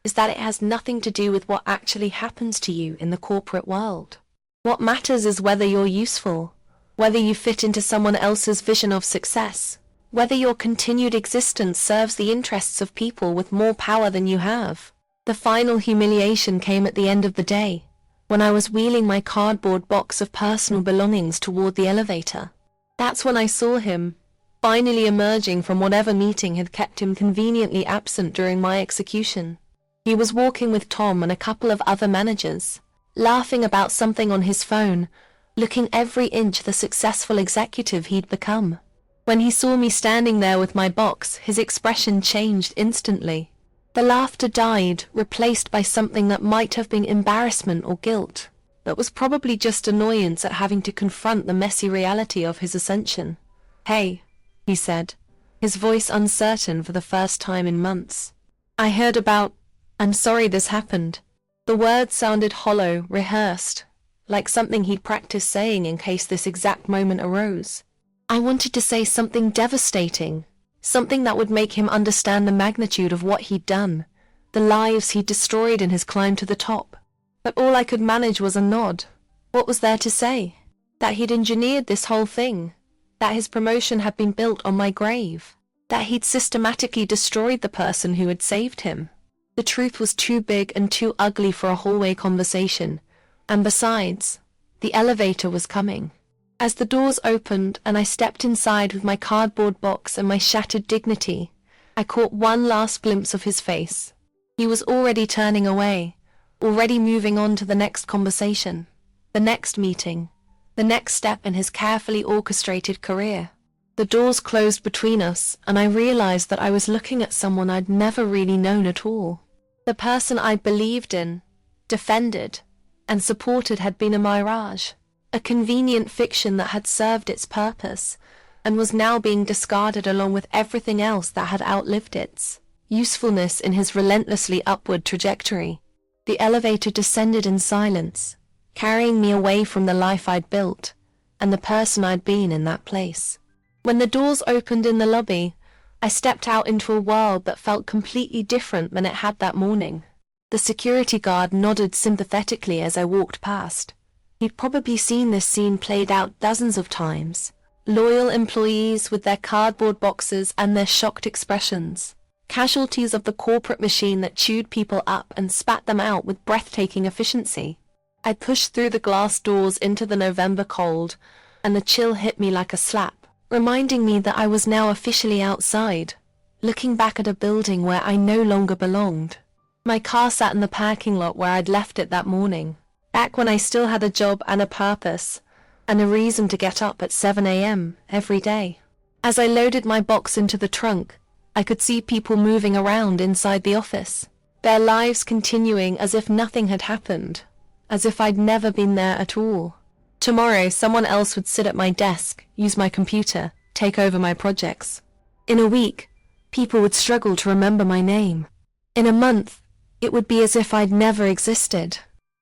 is that it has nothing to do with what actually happens to you in the corporate world. What matters is whether you're useful, whether you fit into someone else's vision of success, whether your continued existence serves the interests of people with more power than you have. The final humiliation came at the end of the day, when I was wheeling my cardboard box of personal belongings toward the elevator. That's when I saw him, finally emerging from whatever meeting had kept him conveniently absent during my execution. He was walking with Tom and a couple of other managers, laughing about something on his phone, looking every inch the successful executive he'd become. When he saw me standing there with my box, his expression changed instantly. The laughter died, replaced by something that might have been embarrassment or guilt, but was probably just annoyance at having to confront the messy reality of his ascension. "Hey," he said, his voice uncertain for the first time in months. "I heard about... I'm sorry this happened." The words sounded hollow, rehearsed, like something he'd practiced saying in case this exact moment arose. I wanted to say something devastating, something that would make him understand the magnitude of what he'd done, the lives he'd destroyed in his climb to the top. But all I could manage was a nod. What was there to say? That he'd engineered this whole thing, that his promotion had been built on my grave, that he'd systematically destroyed the person who had saved him. The truth was too big and too ugly for a hallway conversation, and besides, the elevator was coming. As the doors opened and I stepped inside with my cardboard box and my shattered dignity, I caught one last glimpse of his face. He was already turning away, already moving on to the next conversation, the next meeting, the next step in his carefully orchestrated career. The doors closed between us, and I realized that I was looking at someone I'd never really known at all. The person I believed in, defended, and supported had been a mirage, a convenient fiction that had served its purpose, and was now being discarded along with everything else that had outlived its usefulness in his relentlessly upward trajectory. The elevator descended in silence, carrying me away from the life I'd built, and the person I'd been in that place. When the doors opened in the lobby, I stepped out into a world that felt completely different than it had that morning. The security guard nodded sympathetically as I walked past. He'd probably seen this scene played out dozens of times. Loyal employees with their cardboard boxes and their shocked expressions. Casualties of the corporate machine that chewed people up and spat them out with breathtaking efficiency. I pushed through the glass doors into the November cold, and the chill hit me like a slap, reminding me that I was now officially outside, looking back at a building where I no longer belonged. My car sat in the parking lot where I'd left it that morning, back when I still had a job and a purpose, and a reason to get up at 7 a.m. every day. As I loaded my box into the trunk, I could see people moving around inside the office, their lives continuing as if nothing had happened, as if I'd never been there at all. Tomorrow, someone else would sit at my desk, use my computer, take over my projects. In a week, people would struggle to remember my name. In a month, it would be as if I'd never existed.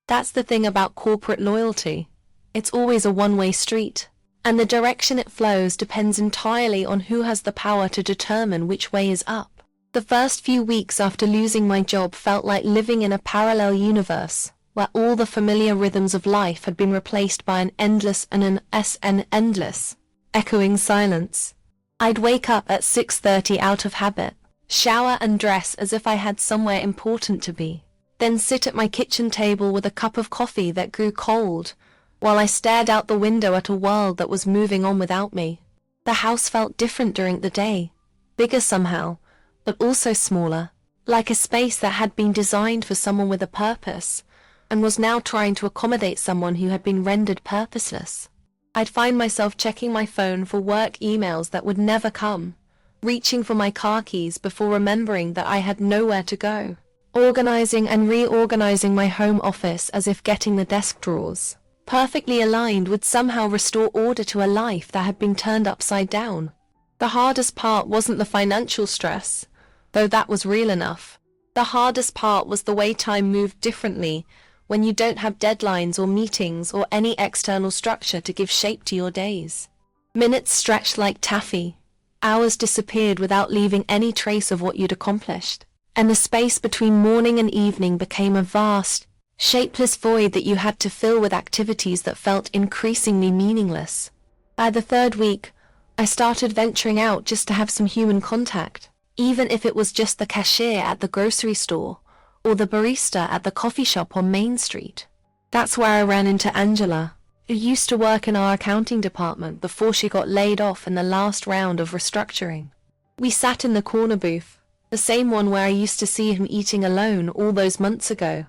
That's the thing about corporate loyalty. It's always a one-way street, and the direction it flows depends entirely on who has the power to determine which way is up. The first few weeks after losing my job felt like living in a parallel universe, where all the familiar rhythms of life had been replaced by an endless and an endless, echoing silence. I'd wake up at 6:30 out of habit, shower and dress as if I had somewhere important to be, then sit at my kitchen table with a cup of coffee that grew cold, while I stared out the window at a world that was moving on without me. The house felt different during the day, bigger somehow, but also smaller, like a space that had been designed for someone with a purpose, and was now trying to accommodate someone who had been rendered purposeless. I'd find myself checking my phone for work emails that would never come, reaching for my car keys before remembering that I had nowhere to go, organizing and reorganizing my home office as if getting the desk drawers perfectly aligned would somehow restore order to a life that had been turned upside down. The hardest part wasn't the financial stress, though that was real enough. The hardest part was the way time moved differently when you don't have deadlines or meetings or any external structure to give shape to your days. Minutes stretched like taffy. Hours disappeared without leaving any trace of what you'd accomplished. and the space between morning and evening became a vast, shapeless void that you had to fill with activities that felt increasingly meaningless. By the third week, I started venturing out just to have some human contact, even if it was just the cashier at the grocery store or the barista at the coffee shop on Main Street. That's where I ran into Angela, who used to work in our accounting department before she got laid off in the last round of restructuring. We sat in the corner booth, the same one where I used to see him eating alone all those months ago,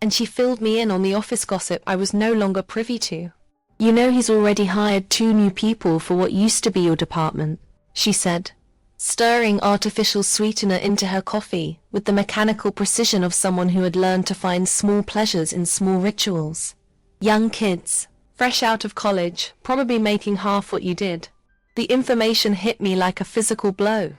and she filled me in on the office gossip I was no longer privy to. "You know he's already hired 2 new people for what used to be your department," she said, stirring artificial sweetener into her coffee with the mechanical precision of someone who had learned to find small pleasures in small rituals. "Young kids, fresh out of college, probably making half what you did." The information hit me like a physical blow.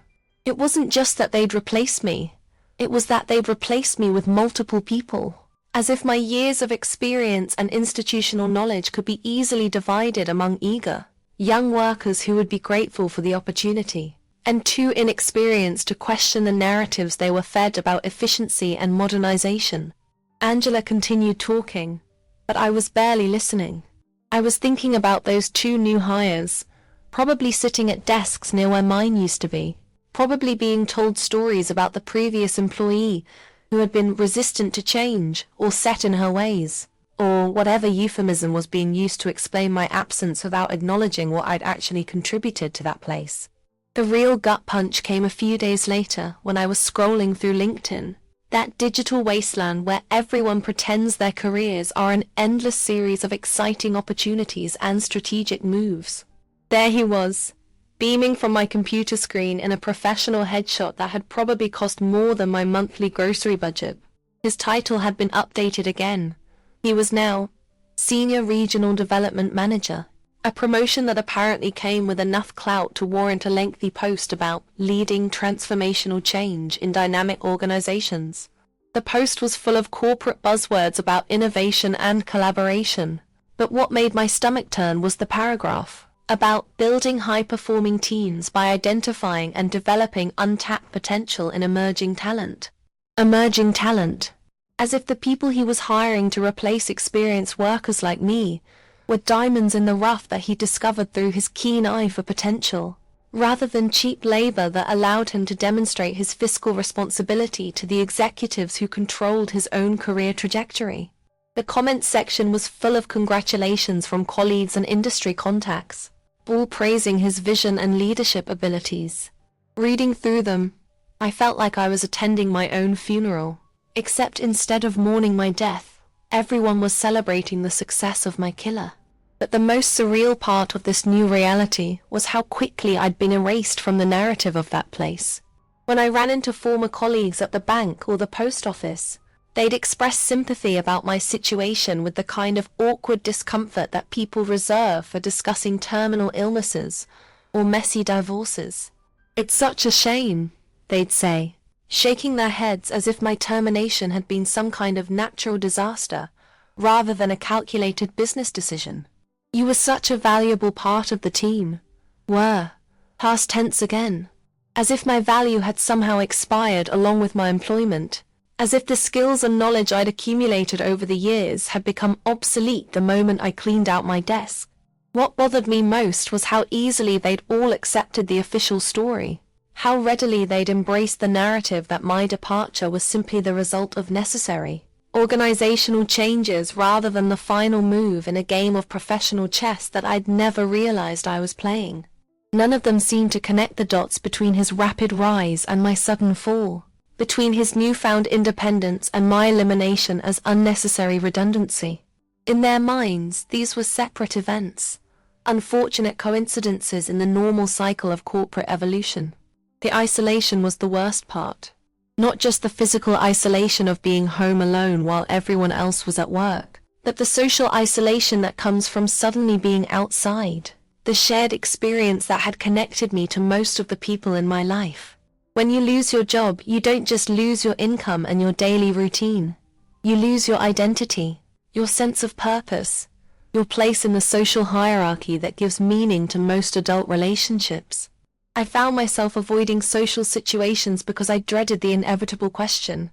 It wasn't just that they'd replaced me, it was that they'd replaced me with multiple people. As if my years of experience and institutional knowledge could be easily divided among eager, young workers who would be grateful for the opportunity, and too inexperienced to question the narratives they were fed about efficiency and modernization. Angela continued talking, but I was barely listening. I was thinking about those 2 new hires, probably sitting at desks near where mine used to be, probably being told stories about the previous employee who had been resistant to change or set in her ways, or whatever euphemism was being used to explain my absence without acknowledging what I'd actually contributed to that place. The real gut punch came a few days later when I was scrolling through LinkedIn, that digital wasteland where everyone pretends their careers are an endless series of exciting opportunities and strategic moves. There he was, beaming from my computer screen in a professional headshot that had probably cost more than my monthly grocery budget. His title had been updated again. He was now Senior Regional Development Manager, a promotion that apparently came with enough clout to warrant a lengthy post about leading transformational change in dynamic organizations. The post was full of corporate buzzwords about innovation and collaboration, but what made my stomach turn was the paragraph about building high-performing teams by identifying and developing untapped potential in emerging talent. Emerging talent, as if the people he was hiring to replace experienced workers like me were diamonds in the rough that he discovered through his keen eye for potential, rather than cheap labor that allowed him to demonstrate his fiscal responsibility to the executives who controlled his own career trajectory. The comments section was full of congratulations from colleagues and industry contacts, all praising his vision and leadership abilities. Reading through them, I felt like I was attending my own funeral, except instead of mourning my death, everyone was celebrating the success of my killer. But the most surreal part of this new reality was how quickly I'd been erased from the narrative of that place. When I ran into former colleagues at the bank or the post office, they'd express sympathy about my situation with the kind of awkward discomfort that people reserve for discussing terminal illnesses or messy divorces. "It's such a shame," they'd say, shaking their heads as if my termination had been some kind of natural disaster rather than a calculated business decision. "You were such a valuable part of the team." Were, past tense again, as if my value had somehow expired along with my employment. As if the skills and knowledge I'd accumulated over the years had become obsolete the moment I cleaned out my desk. What bothered me most was how easily they'd all accepted the official story, how readily they'd embraced the narrative that my departure was simply the result of necessary organizational changes rather than the final move in a game of professional chess that I'd never realized I was playing. None of them seemed to connect the dots between his rapid rise and my sudden fall, between his newfound independence and my elimination as unnecessary redundancy. In their minds, these were separate events, unfortunate coincidences in the normal cycle of corporate evolution. The isolation was the worst part. Not just the physical isolation of being home alone while everyone else was at work, but the social isolation that comes from suddenly being outside, the shared experience that had connected me to most of the people in my life. When you lose your job, you don't just lose your income and your daily routine. You lose your identity, your sense of purpose, your place in the social hierarchy that gives meaning to most adult relationships. I found myself avoiding social situations because I dreaded the inevitable question,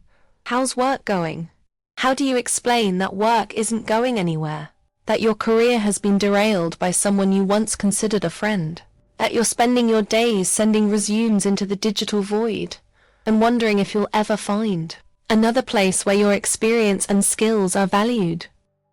how's work going? How do you explain that work isn't going anywhere? That your career has been derailed by someone you once considered a friend? That you're spending your days sending resumes into the digital void and wondering if you'll ever find another place where your experience and skills are valued?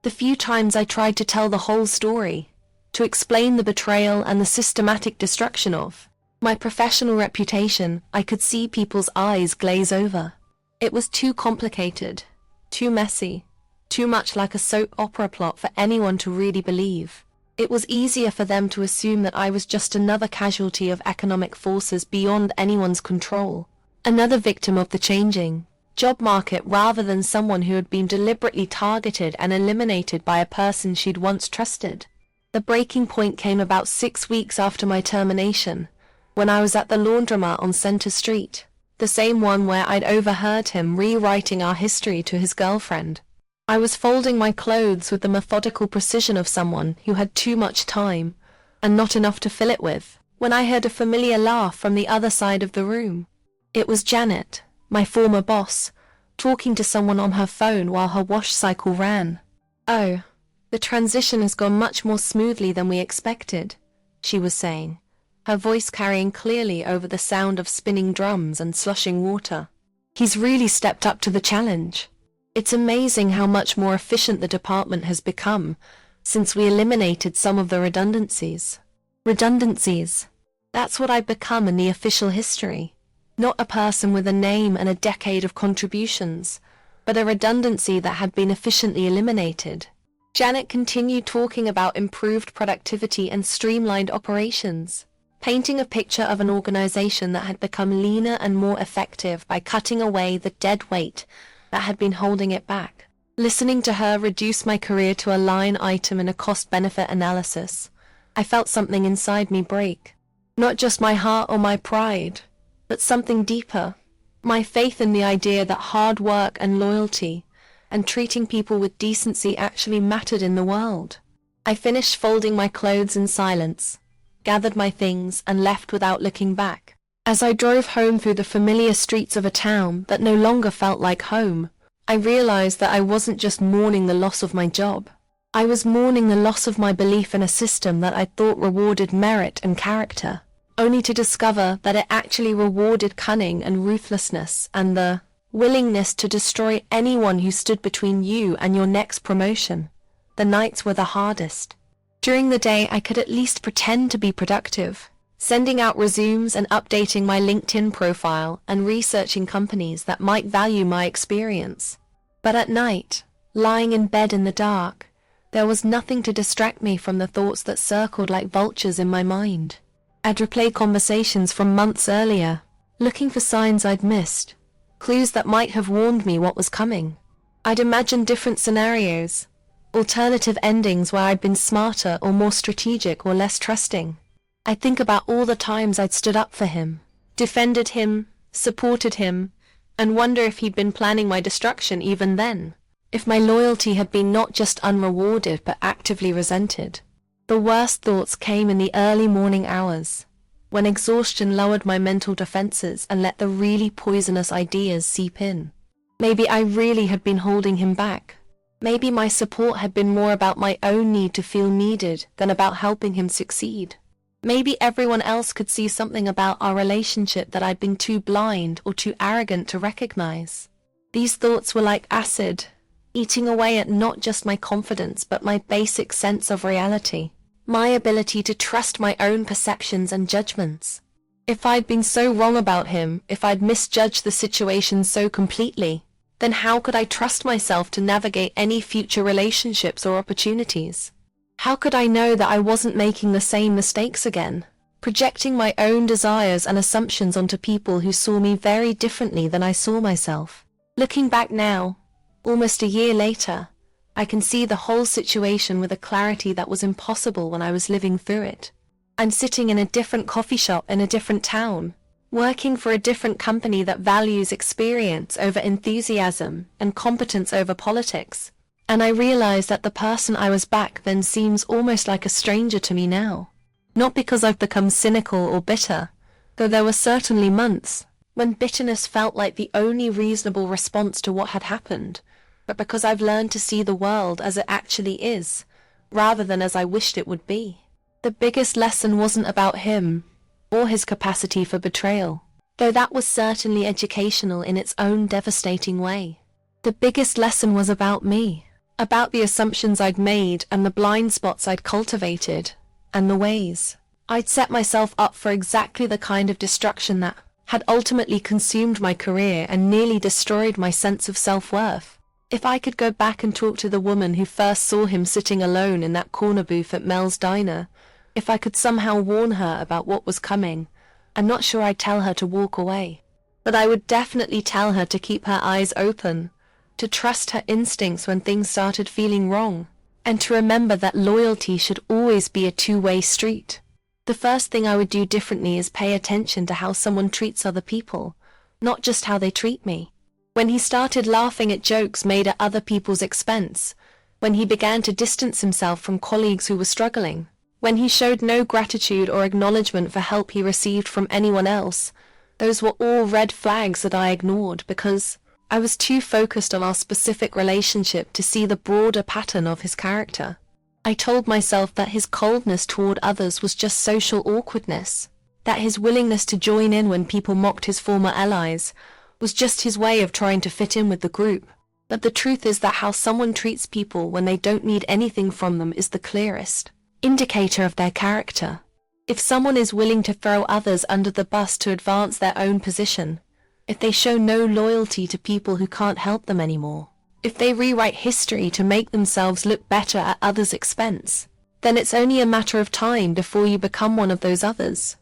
The few times I tried to tell the whole story, to explain the betrayal and the systematic destruction of my professional reputation, I could see people's eyes glaze over. It was too complicated, too messy, too much like a soap opera plot for anyone to really believe. It was easier for them to assume that I was just another casualty of economic forces beyond anyone's control, another victim of the changing job market rather than someone who had been deliberately targeted and eliminated by a person she'd once trusted. The breaking point came about 6 weeks after my termination, when I was at the laundromat on Center Street, the same one where I'd overheard him rewriting our history to his girlfriend. I was folding my clothes with the methodical precision of someone who had too much time, and not enough to fill it with, when I heard a familiar laugh from the other side of the room. It was Janet, my former boss, talking to someone on her phone while her wash cycle ran. "Oh, the transition has gone much more smoothly than we expected," she was saying, her voice carrying clearly over the sound of spinning drums and slushing water. "He's really stepped up to the challenge. It's amazing how much more efficient the department has become since we eliminated some of the redundancies." Redundancies. That's what I've become in the official history. Not a person with a name and a decade of contributions, but a redundancy that had been efficiently eliminated. Janet continued talking about improved productivity and streamlined operations, painting a picture of an organization that had become leaner and more effective by cutting away the dead weight that had been holding it back. Listening to her reduce my career to a line item in a cost-benefit analysis, I felt something inside me break. Not just my heart or my pride, but something deeper. My faith in the idea that hard work and loyalty and treating people with decency actually mattered in the world. I finished folding my clothes in silence, gathered my things, and left without looking back. As I drove home through the familiar streets of a town that no longer felt like home, I realized that I wasn't just mourning the loss of my job. I was mourning the loss of my belief in a system that I thought rewarded merit and character, only to discover that it actually rewarded cunning and ruthlessness and the willingness to destroy anyone who stood between you and your next promotion. The nights were the hardest. During the day, I could at least pretend to be productive, sending out resumes and updating my LinkedIn profile and researching companies that might value my experience. But at night, lying in bed in the dark, there was nothing to distract me from the thoughts that circled like vultures in my mind. I'd replay conversations from months earlier, looking for signs I'd missed, clues that might have warned me what was coming. I'd imagine different scenarios, alternative endings where I'd been smarter or more strategic or less trusting. I'd think about all the times I'd stood up for him, defended him, supported him, and wonder if he'd been planning my destruction even then, if my loyalty had been not just unrewarded but actively resented. The worst thoughts came in the early morning hours, when exhaustion lowered my mental defenses and let the really poisonous ideas seep in. Maybe I really had been holding him back. Maybe my support had been more about my own need to feel needed than about helping him succeed. Maybe everyone else could see something about our relationship that I'd been too blind or too arrogant to recognize. These thoughts were like acid, eating away at not just my confidence but my basic sense of reality, my ability to trust my own perceptions and judgments. If I'd been so wrong about him, if I'd misjudged the situation so completely, then how could I trust myself to navigate any future relationships or opportunities? How could I know that I wasn't making the same mistakes again, projecting my own desires and assumptions onto people who saw me very differently than I saw myself? Looking back now, almost a year later, I can see the whole situation with a clarity that was impossible when I was living through it. I'm sitting in a different coffee shop in a different town, working for a different company that values experience over enthusiasm and competence over politics. And I realize that the person I was back then seems almost like a stranger to me now. Not because I've become cynical or bitter, though there were certainly months when bitterness felt like the only reasonable response to what had happened. But because I've learned to see the world as it actually is, rather than as I wished it would be. The biggest lesson wasn't about him, or his capacity for betrayal, though that was certainly educational in its own devastating way. The biggest lesson was about me, about the assumptions I'd made and the blind spots I'd cultivated, and the ways I'd set myself up for exactly the kind of destruction that had ultimately consumed my career and nearly destroyed my sense of self-worth. If I could go back and talk to the woman who first saw him sitting alone in that corner booth at Mel's diner, if I could somehow warn her about what was coming, I'm not sure I'd tell her to walk away. But I would definitely tell her to keep her eyes open, to trust her instincts when things started feeling wrong, and to remember that loyalty should always be a two-way street. The first thing I would do differently is pay attention to how someone treats other people, not just how they treat me. When he started laughing at jokes made at other people's expense, when he began to distance himself from colleagues who were struggling, when he showed no gratitude or acknowledgement for help he received from anyone else, those were all red flags that I ignored because I was too focused on our specific relationship to see the broader pattern of his character. I told myself that his coldness toward others was just social awkwardness, that his willingness to join in when people mocked his former allies was just his way of trying to fit in with the group. But the truth is that how someone treats people when they don't need anything from them is the clearest indicator of their character. If someone is willing to throw others under the bus to advance their own position, if they show no loyalty to people who can't help them anymore, if they rewrite history to make themselves look better at others' expense, then it's only a matter of time before you become one of those others.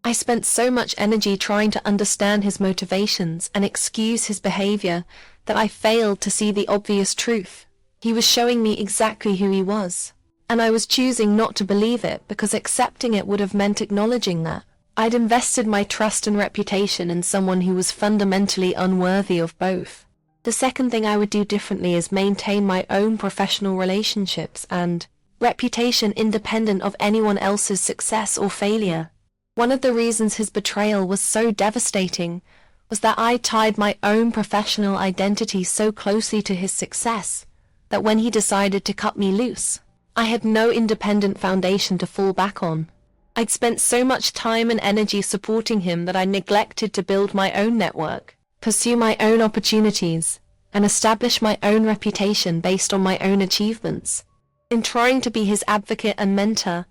I spent so much energy trying to understand his motivations and excuse his behavior that I failed to see the obvious truth. He was showing me exactly who he was, and I was choosing not to believe it because accepting it would have meant acknowledging that I'd invested my trust and reputation in someone who was fundamentally unworthy of both. The second thing I would do differently is maintain my own professional relationships and reputation independent of anyone else's success or failure. One of the reasons his betrayal was so devastating was that I tied my own professional identity so closely to his success that when he decided to cut me loose, I had no independent foundation to fall back on. I'd spent so much time and energy supporting him that I neglected to build my own network, pursue my own opportunities, and establish my own reputation based on my own achievements. In trying to be his advocate and mentor,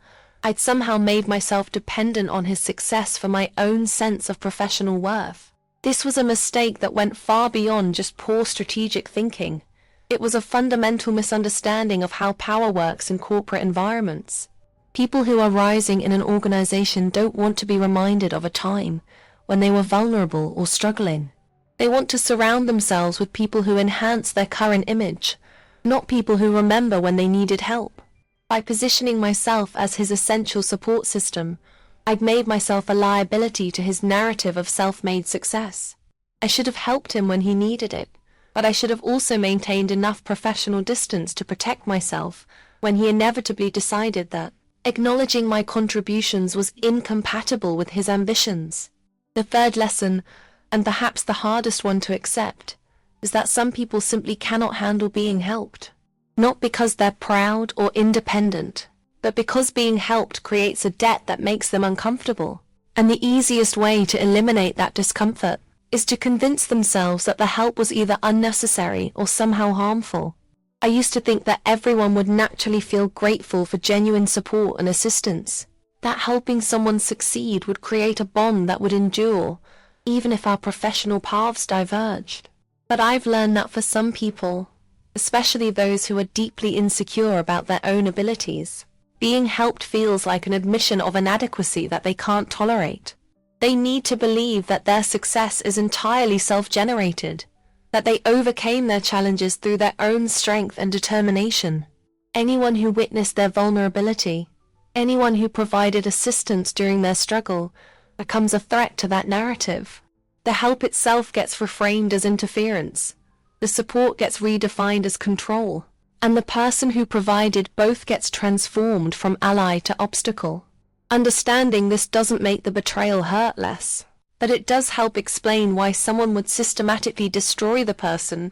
I'd somehow made myself dependent on his success for my own sense of professional worth. This was a mistake that went far beyond just poor strategic thinking. It was a fundamental misunderstanding of how power works in corporate environments. People who are rising in an organization don't want to be reminded of a time when they were vulnerable or struggling. They want to surround themselves with people who enhance their current image, not people who remember when they needed help. By positioning myself as his essential support system, I'd made myself a liability to his narrative of self-made success. I should have helped him when he needed it, but I should have also maintained enough professional distance to protect myself when he inevitably decided that acknowledging my contributions was incompatible with his ambitions. The third lesson, and perhaps the hardest one to accept, is that some people simply cannot handle being helped. Not because they're proud or independent, but because being helped creates a debt that makes them uncomfortable. And the easiest way to eliminate that discomfort is to convince themselves that the help was either unnecessary or somehow harmful. I used to think that everyone would naturally feel grateful for genuine support and assistance, that helping someone succeed would create a bond that would endure, even if our professional paths diverged. But I've learned that for some people, especially those who are deeply insecure about their own abilities, being helped feels like an admission of inadequacy that they can't tolerate. They need to believe that their success is entirely self-generated, that they overcame their challenges through their own strength and determination. Anyone who witnessed their vulnerability, anyone who provided assistance during their struggle, becomes a threat to that narrative. The help itself gets reframed as interference, the support gets redefined as control, and the person who provided both gets transformed from ally to obstacle. Understanding this doesn't make the betrayal hurt less, but it does help explain why someone would systematically destroy the person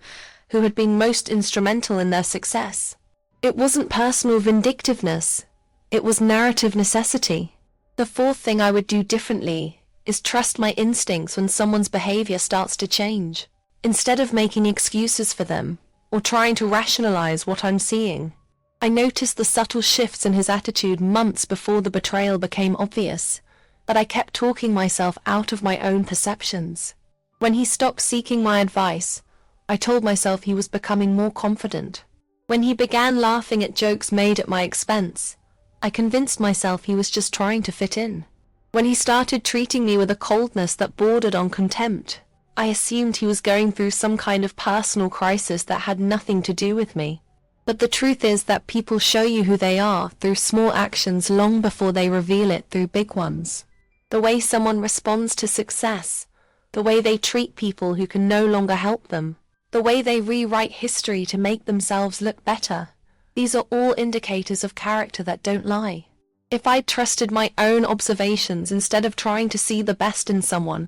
who had been most instrumental in their success. It wasn't personal vindictiveness, it was narrative necessity. The fourth thing I would do differently is trust my instincts when someone's behavior starts to change. Instead of making excuses for them, or trying to rationalize what I'm seeing, I noticed the subtle shifts in his attitude months before the betrayal became obvious, but I kept talking myself out of my own perceptions. When he stopped seeking my advice, I told myself he was becoming more confident. When he began laughing at jokes made at my expense, I convinced myself he was just trying to fit in. When he started treating me with a coldness that bordered on contempt, I assumed he was going through some kind of personal crisis that had nothing to do with me. But the truth is that people show you who they are through small actions long before they reveal it through big ones. The way someone responds to success, the way they treat people who can no longer help them, the way they rewrite history to make themselves look better. These are all indicators of character that don't lie. If I'd trusted my own observations instead of trying to see the best in someone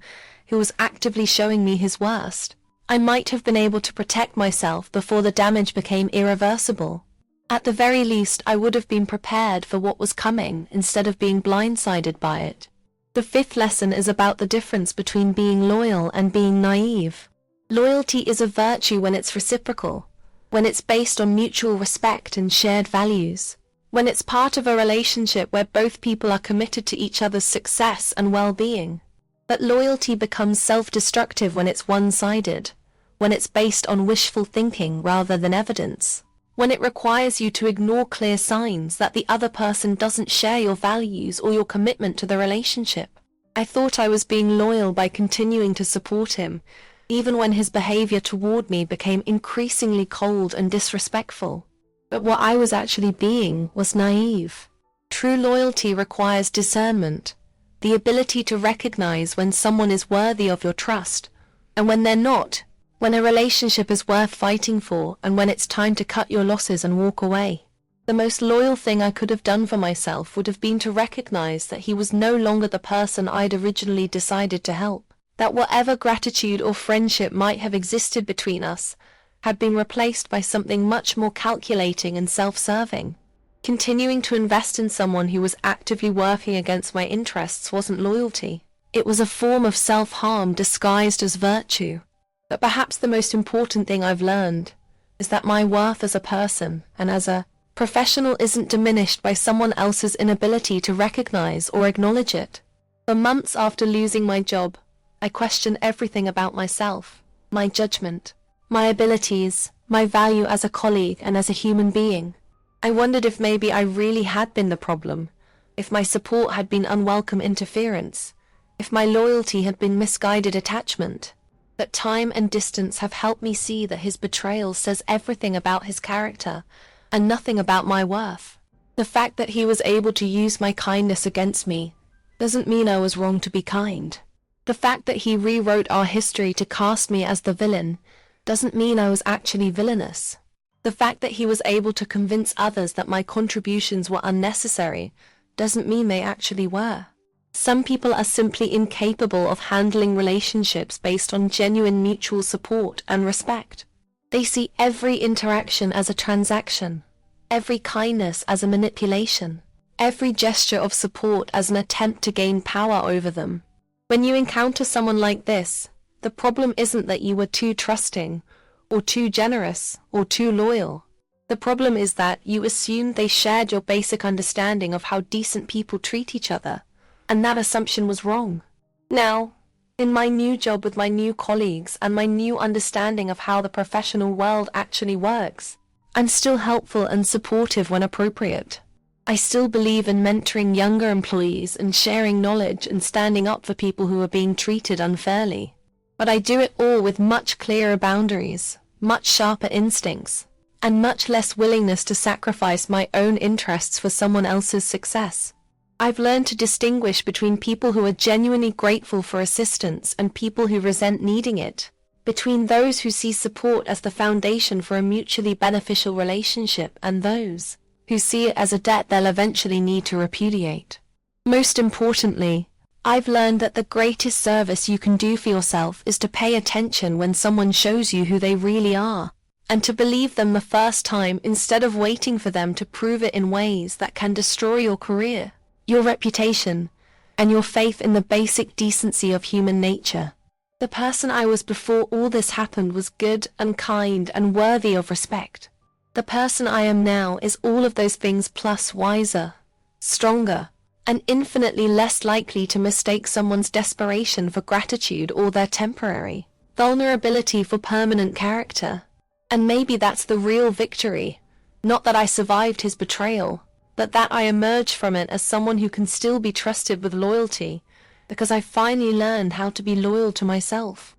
who was actively showing me his worst, I might have been able to protect myself before the damage became irreversible. At the very least, I would have been prepared for what was coming instead of being blindsided by it. The fifth lesson is about the difference between being loyal and being naive. Loyalty is a virtue when it's reciprocal, when it's based on mutual respect and shared values, when it's part of a relationship where both people are committed to each other's success and well-being. But loyalty becomes self-destructive when it's one-sided, when it's based on wishful thinking rather than evidence, when it requires you to ignore clear signs that the other person doesn't share your values or your commitment to the relationship. I thought I was being loyal by continuing to support him, even when his behavior toward me became increasingly cold and disrespectful. But what I was actually being was naive. True loyalty requires discernment, the ability to recognize when someone is worthy of your trust, and when they're not, when a relationship is worth fighting for, and when it's time to cut your losses and walk away. The most loyal thing I could have done for myself would have been to recognize that he was no longer the person I'd originally decided to help, that whatever gratitude or friendship might have existed between us had been replaced by something much more calculating and self-serving. Continuing to invest in someone who was actively working against my interests wasn't loyalty. It was a form of self-harm disguised as virtue. But perhaps the most important thing I've learned is that my worth as a person and as a professional isn't diminished by someone else's inability to recognize or acknowledge it. For months after losing my job, I questioned everything about myself, my judgment, my abilities, my value as a colleague and as a human being. I wondered if maybe I really had been the problem, if my support had been unwelcome interference, if my loyalty had been misguided attachment. But time and distance have helped me see that his betrayal says everything about his character and nothing about my worth. The fact that he was able to use my kindness against me doesn't mean I was wrong to be kind. The fact that he rewrote our history to cast me as the villain doesn't mean I was actually villainous. The fact that he was able to convince others that my contributions were unnecessary doesn't mean they actually were. Some people are simply incapable of handling relationships based on genuine mutual support and respect. They see every interaction as a transaction, every kindness as a manipulation, every gesture of support as an attempt to gain power over them. When you encounter someone like this, the problem isn't that you were too trusting, or too generous, or too loyal. The problem is that you assumed they shared your basic understanding of how decent people treat each other, and that assumption was wrong. Now, in my new job with my new colleagues and my new understanding of how the professional world actually works, I'm still helpful and supportive when appropriate. I still believe in mentoring younger employees and sharing knowledge and standing up for people who are being treated unfairly. But I do it all with much clearer boundaries, much sharper instincts, and much less willingness to sacrifice my own interests for someone else's success. I've learned to distinguish between people who are genuinely grateful for assistance and people who resent needing it, between those who see support as the foundation for a mutually beneficial relationship and those who see it as a debt they'll eventually need to repudiate. Most importantly, I've learned that the greatest service you can do for yourself is to pay attention when someone shows you who they really are, and to believe them the first time instead of waiting for them to prove it in ways that can destroy your career, your reputation, and your faith in the basic decency of human nature. The person I was before all this happened was good and kind and worthy of respect. The person I am now is all of those things plus wiser, stronger, and infinitely less likely to mistake someone's desperation for gratitude or their temporary vulnerability for permanent character. And maybe that's the real victory, not that I survived his betrayal, but that I emerged from it as someone who can still be trusted with loyalty, because I finally learned how to be loyal to myself.